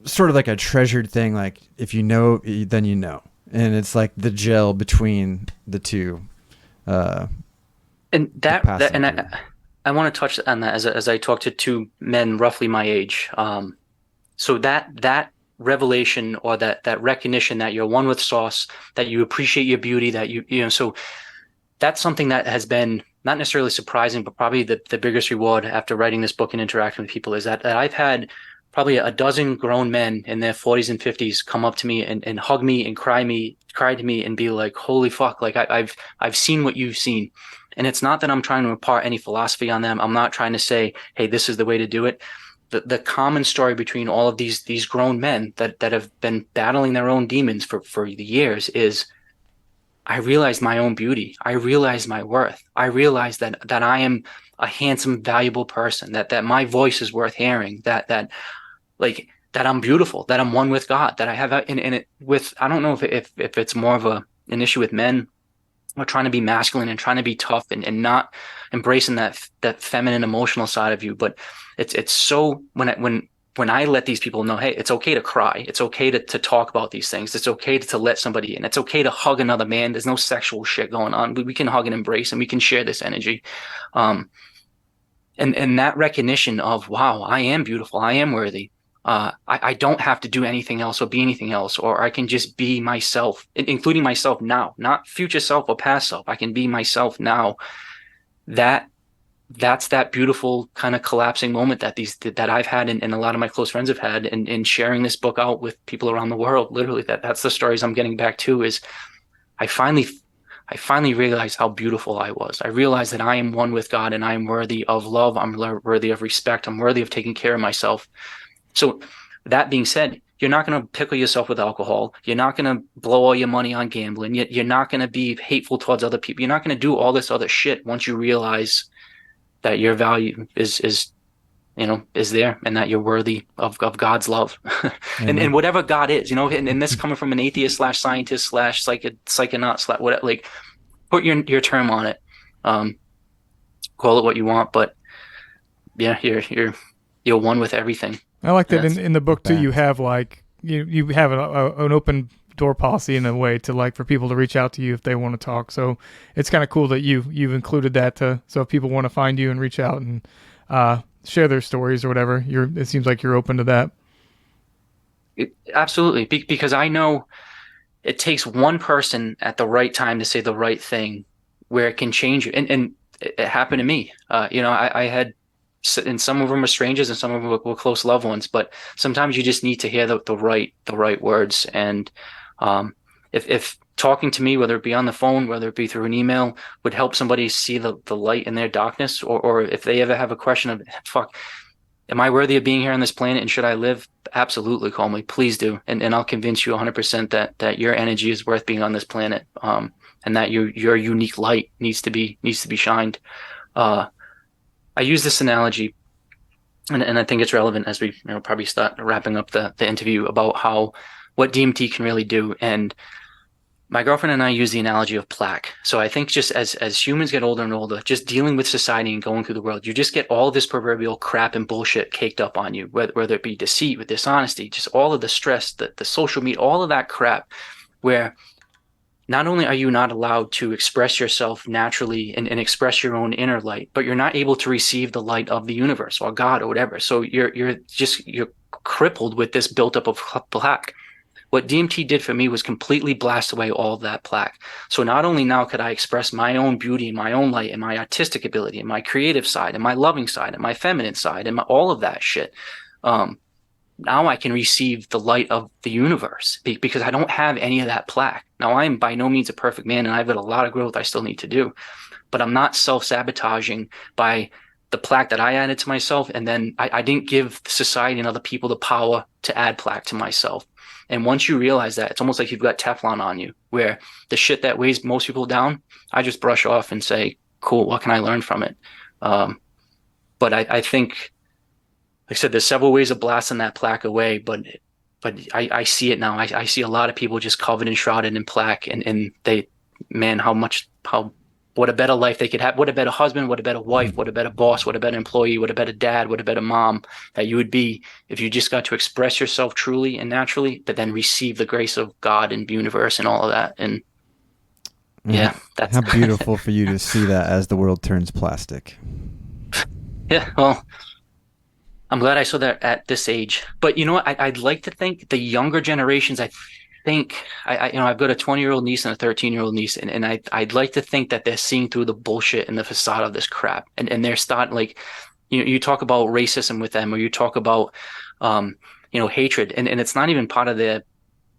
sort of like a treasured thing. Like if you know, then you know, and it's like the gel between the two. And I want to touch on that as I talk to 2 men roughly my age. So that revelation or that recognition that you're one with source, that you appreciate your beauty, that so that's something that has been not necessarily surprising, but probably the biggest reward after writing this book and interacting with people is that I've had probably a dozen grown men in their 40s and 50s come up to me and hug me and cry to me and be like, holy fuck, like I've seen what you've seen. And it's not that I'm trying to impart any philosophy on them. I'm not trying to say, hey, this is the way to do it. The common story between all of these grown men that have been battling their own demons for the years is I realized my own beauty. I realized my worth. I realized that I am a handsome, valuable person, that my voice is worth hearing, that I'm beautiful, that I'm one with God, that I have in it with, I don't know if it's more of an issue with men or trying to be masculine and trying to be tough and not embracing that feminine emotional side of you. But it's so when I let these people know, hey, it's okay to cry. It's okay to talk about these things. It's okay to let somebody in. It's okay to hug another man. There's no sexual shit going on. We can hug and embrace and we can share this energy. And that recognition of, wow, I am beautiful. I am worthy. I don't have to do anything else or be anything else, or I can just be myself, including myself now, not future self or past self. I can be myself now. That's that beautiful kind of collapsing moment that I've had, and a lot of my close friends have had, and sharing this book out with people around the world. Literally, that's the stories I'm getting back to. Is I finally I finally realized how beautiful I was. I realized that I am one with God and I am worthy of love. I'm worthy of respect. I'm worthy of taking care of myself. So that being said, you're not going to pickle yourself with alcohol. You're not going to blow all your money on gambling. You're not going to be hateful towards other people. You're not going to do all this other shit once you realize that your value is there, and that you're worthy of God's love. And whatever God is, and this coming from an atheist slash scientist slash psychonaut slash whatever, like, put your term on it. Call it what you want, but yeah, you're one with everything. I like that in the book too. You have like you have an open door policy in a way to, like, for people to reach out to you if they want to talk. So it's kind of cool that you've included that so if people want to find you and reach out and share their stories or whatever, it seems like you're open to that. Absolutely, because I know it takes one person at the right time to say the right thing where it can change you. And it happened to me. I had, and some of them are strangers and some of them were close loved ones, but sometimes you just need to hear the right words. And if talking to me, whether it be on the phone, whether it be through an email, would help somebody see the light in their darkness, or if they ever have a question of, fuck, am I worthy of being here on this planet and should I live? Absolutely, call me. Please do. And I'll convince you 100% that your energy is worth being on this planet, and that your unique light needs to be shined. I use this analogy, and I think it's relevant as we probably start wrapping up the interview, about what DMT can really do. And my girlfriend and I use the analogy of plaque. So I think just as humans get older and older, just dealing with society and going through the world, you just get all this proverbial crap and bullshit caked up on you, whether it be deceit, with dishonesty, just all of the stress, the social media, all of that crap, where not only are you not allowed to express yourself naturally and express your own inner light, but you're not able to receive the light of the universe or God or whatever. So you're crippled with this buildup of plaque. What DMT did for me was completely blast away all of that plaque. So not only now could I express my own beauty and my own light and my artistic ability and my creative side and my loving side and my feminine side and all of that shit. Now I can receive the light of the universe because I don't have any of that plaque. Now, I am by no means a perfect man, and I've got a lot of growth I still need to do, but I'm not self-sabotaging by the plaque that I added to myself. And then I didn't give society and other people the power to add plaque to myself. And once you realize that, it's almost like you've got Teflon on you, where the shit that weighs most people down, I just brush off and say, cool, what can I learn from it? But I think, like I said, there's several ways of blasting that plaque away, but I see it now. I see a lot of people just covered and shrouded in plaque, and what a better life they could have. What a better husband, what a better wife, what a better boss, what a better employee, what a better dad, what a better mom that you would be if you just got to express yourself truly and naturally, but then receive the grace of God and the universe and all of that. And yeah, that's how beautiful for you to see that as the world turns plastic. Yeah, well, I'm glad I saw that at this age. But you know what? I'd like to think the younger generations, I've got a 20-year-old niece and a 13-year-old niece, and I'd like to think that they're seeing through the bullshit and the facade of this crap. And they're starting, like, you talk about racism with them, or you talk about, hatred, and it's not even part of their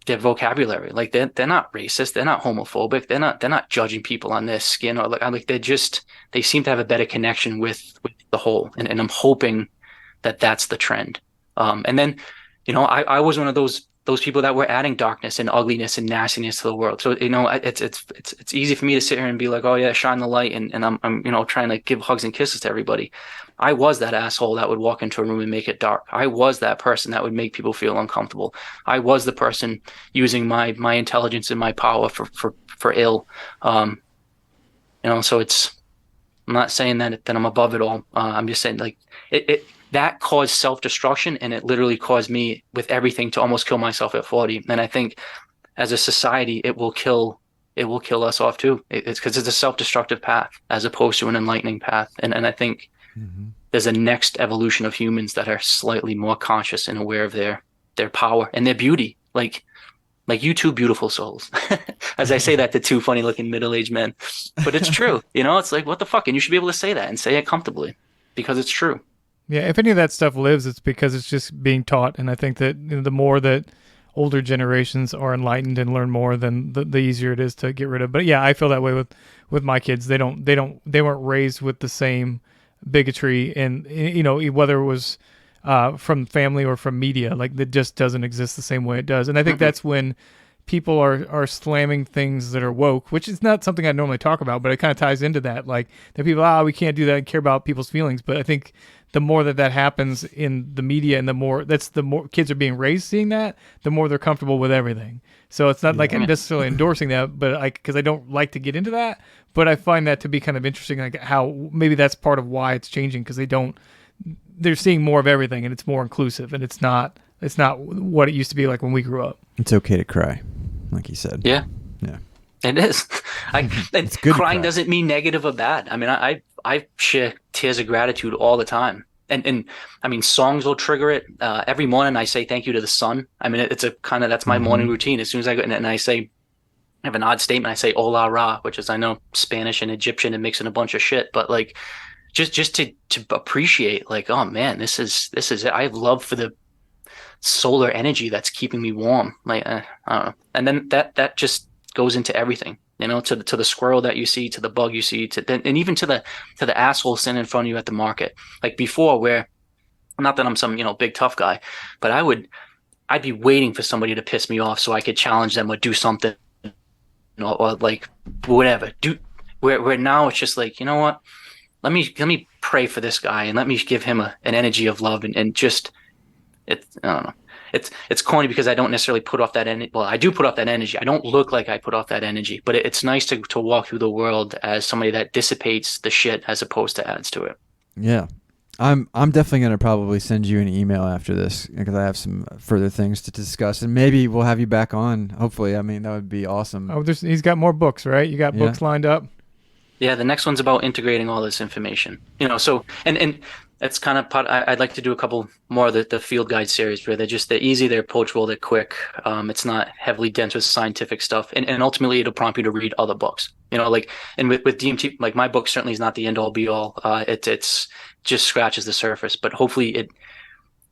vocabulary. Like, they're not racist. They're not homophobic. They're not judging people on their skin, or like they seem to have a better connection with the whole. And I'm hoping that that's the trend. And then, I was one of those people that were adding darkness and ugliness and nastiness to the world. So, it's easy for me to sit here and be like, oh yeah, shine the light. And I'm trying to give hugs and kisses to everybody. I was that asshole that would walk into a room and make it dark. I was that person that would make people feel uncomfortable. I was the person using my intelligence and my power for ill. So I'm not saying that I'm above it all. I'm just saying, like, that caused self-destruction, and it literally caused me with everything to almost kill myself at 40. And I think as a society, it will kill us off too. It's because it's a self-destructive path as opposed to an enlightening path. And I think there's a next evolution of humans that are slightly more conscious and aware of their power and their beauty. Like you two beautiful souls. As I say that to two funny looking middle-aged men. But it's true. It's like, what the fuck? And you should be able to say that and say it comfortably because it's true. Yeah, if any of that stuff lives, it's because it's just being taught. And I think that the more that older generations are enlightened and learn more, then the easier it is to get rid of. But yeah, I feel that way with my kids. They weren't raised with the same bigotry, and whether it was from family or from media, like that just doesn't exist the same way it does. And I think that's when people are slamming things that are woke, which is not something I normally talk about, but it kind of ties into that. Like the people, we can't do that and care about people's feelings. But I think the more that happens in the media, and the more kids are being raised seeing that, the more they're comfortable with everything. So it's not like I'm necessarily endorsing that, but because I don't like to get into that, but I find that to be kind of interesting, like how maybe that's part of why it's changing, because they're seeing more of everything, and it's more inclusive, and it's not what it used to be like when we grew up. It's okay to cry, like you said. Yeah. It is. It's good. Crying doesn't mean negative or bad. I mean, I share tears of gratitude all the time, and I mean, songs will trigger it. Every morning I say thank you to the sun. I mean, it's a kind of, that's my morning routine. As soon as I go in and I have an odd statement. I say "Hola Ra," which is, I know, Spanish and Egyptian and mixing a bunch of shit, but like just to appreciate, like, oh man, this is it. I have love for the solar energy that's keeping me warm. Like, I don't know. And then that just goes into everything, to the squirrel that you see, to the bug you see, and even to the asshole sitting in front of you at the market. Like before, where, not that I'm some big tough guy, but I'd be waiting for somebody to piss me off so I could challenge them or do something, or like whatever. Where now it's just like, you know what? Let me pray for this guy and let me give him an energy of love, and just, I don't know. It's corny because I don't necessarily put off that energy. Well, I do put off that energy. I don't look like I put off that energy, but it's nice to walk through the world as somebody that dissipates the shit as opposed to adds to it. Yeah. I'm definitely going to probably send you an email after this, because I have some further things to discuss, and maybe we'll have you back on. Hopefully. I mean, that would be awesome. Oh, he's got more books, right? You got books lined up? Yeah, the next one's about integrating all this information. So and that's kind of I'd like to do a couple more of the field guide series where they're easy, they're approachable, they're quick. It's not heavily dense with scientific stuff, and ultimately it'll prompt you to read other books. And with DMT, like my book certainly is not the end all be all. It's just scratches the surface, but hopefully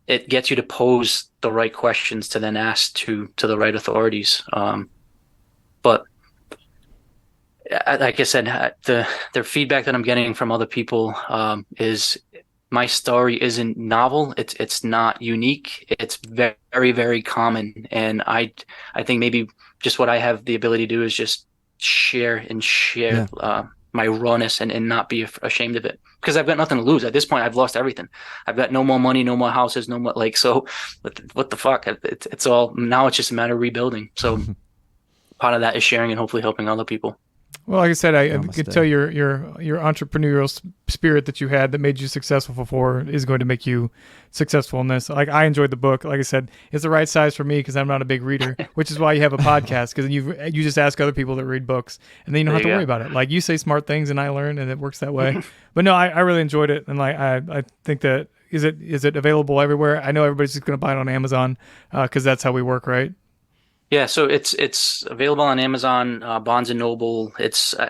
it gets you to pose the right questions to then ask to the right authorities. But like I said, the feedback that I'm getting from other people is my story isn't novel. It's not unique. It's very, very common. And I think maybe just what I have the ability to do is just share my rawness and not be ashamed of it, because I've got nothing to lose. At this point, I've lost everything. I've got no more money, no more houses, no more, so what the fuck? It's all, now it's just a matter of rebuilding. So part of that is sharing and hopefully helping other people. Well, like I said, I could tell your entrepreneurial spirit that you had that made you successful before is going to make you successful in this. Like, I enjoyed the book. Like I said, it's the right size for me because I'm not a big reader, which is why you have a podcast, because you just ask other people that read books, and then you don't have to worry about it. Like, you say smart things and I learn, and it works that way. But no, I really enjoyed it, and like I think that is it available everywhere? I know everybody's just going to buy it on Amazon because that's how we work, right? Yeah, so it's available on Amazon, Barnes and Noble.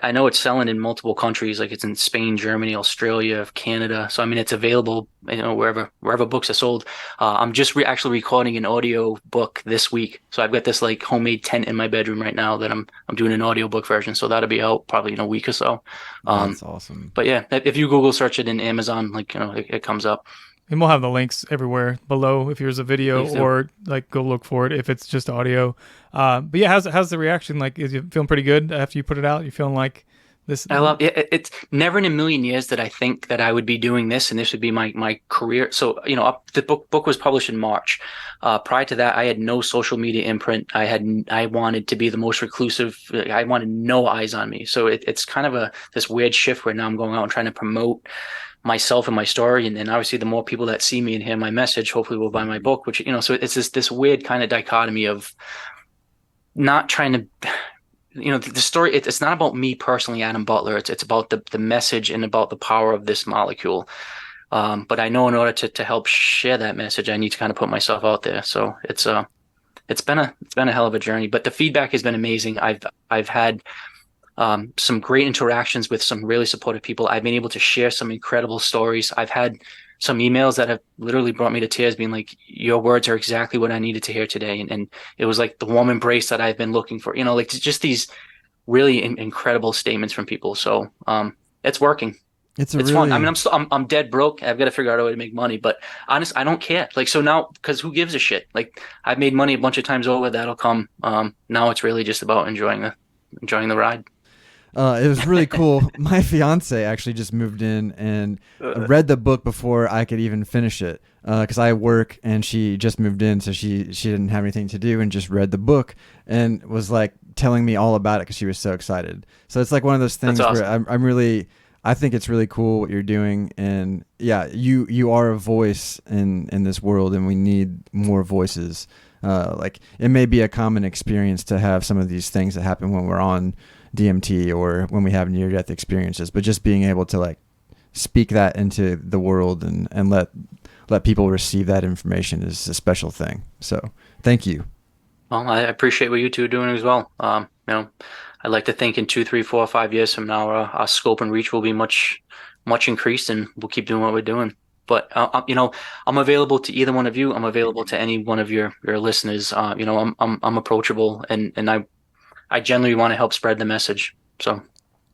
I know it's selling in multiple countries, like it's in Spain, Germany, Australia, Canada. So I mean, it's available, wherever books are sold. I'm just actually recording an audio book this week, so I've got this like homemade tent in my bedroom right now that I'm doing an audio book version. So that'll be out probably in a week or so. That's awesome. But yeah, if you Google search it in Amazon, it comes up. And we'll have the links everywhere below if there's a video, or like go look for it if it's just audio. But yeah, how's the reaction? Like, is you feeling pretty good after you put it out? You feeling like this? I love it. It's never in a million years that I think that I would be doing this and this would be my career. So, the book was published in March. Prior to that, I had no social media imprint. I wanted to be the most reclusive. I wanted no eyes on me. So it's kind of this weird shift where now I'm going out and trying to promote myself and my story, and obviously the more people that see me and hear my message hopefully will buy my book, which so it's this weird kind of dichotomy of not trying to the story. It's not about me personally, Adam Butler. It's about the message and about the power of this molecule. But I know in order to help share that message, I need to kind of put myself out there. So it's been a hell of a journey, but the feedback has been amazing. I've had some great interactions with some really supportive people. I've been able to share some incredible stories. I've had some emails that have literally brought me to tears, being like, your words are exactly what I needed to hear today. And it was like the warm embrace that I've been looking for, like just these really incredible statements from people. So it's working. It's fun. I mean, I'm dead broke. I've got to figure out a way to make money, but honest, I don't care. Like, so now, because who gives a shit? Like, I've made money a bunch of times over. That'll come. Now it's really just about enjoying the ride. It was really cool. My fiance actually just moved in and read the book before I could even finish it, because I work and she just moved in, so she didn't have anything to do and just read the book and was like telling me all about it because she was so excited. So it's like one of those things where I think it's really cool what you're doing, and yeah, you are a voice in this world, and we need more voices. Like, it may be a common experience to have some of these things that happen when we're on DMT or when we have near-death experiences, but just being able to like speak that into the world and let people receive that information is a special thing. So thank you. Well, I appreciate what you two are doing as well. I'd like to think in 2, 3, 4, 5 years from now, our scope and reach will be much increased, and we'll keep doing what we're doing. But I'm available to either one of you. I'm available to any one of your listeners. I'm approachable, and I genuinely want to help spread the message. So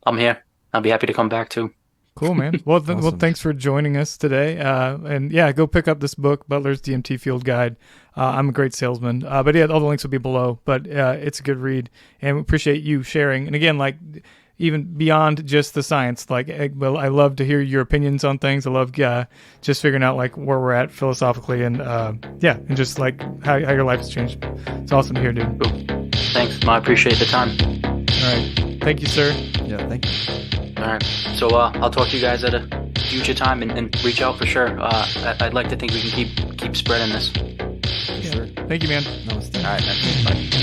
I'm here. I'll be happy to come back too. Cool, man. Well, Awesome. Well, thanks for joining us today. And yeah, go pick up this book, Butler's DMT Field Guide. I'm a great salesman. But yeah, all the links will be below. But it's a good read, and we appreciate you sharing. And again, like, even beyond just the science, like, well, I love to hear your opinions on things. I love just figuring out like where we're at philosophically, and and just like how your life has changed. It's awesome to hear, dude. Cool. Thanks. I appreciate the time. All right. Thank you, sir. Yeah, thank you. All right. So I'll talk to you guys at a future time, and reach out for sure. I'd like to think we can keep spreading this. Yeah. Thank you, man. Namaste. All right, man. Bye.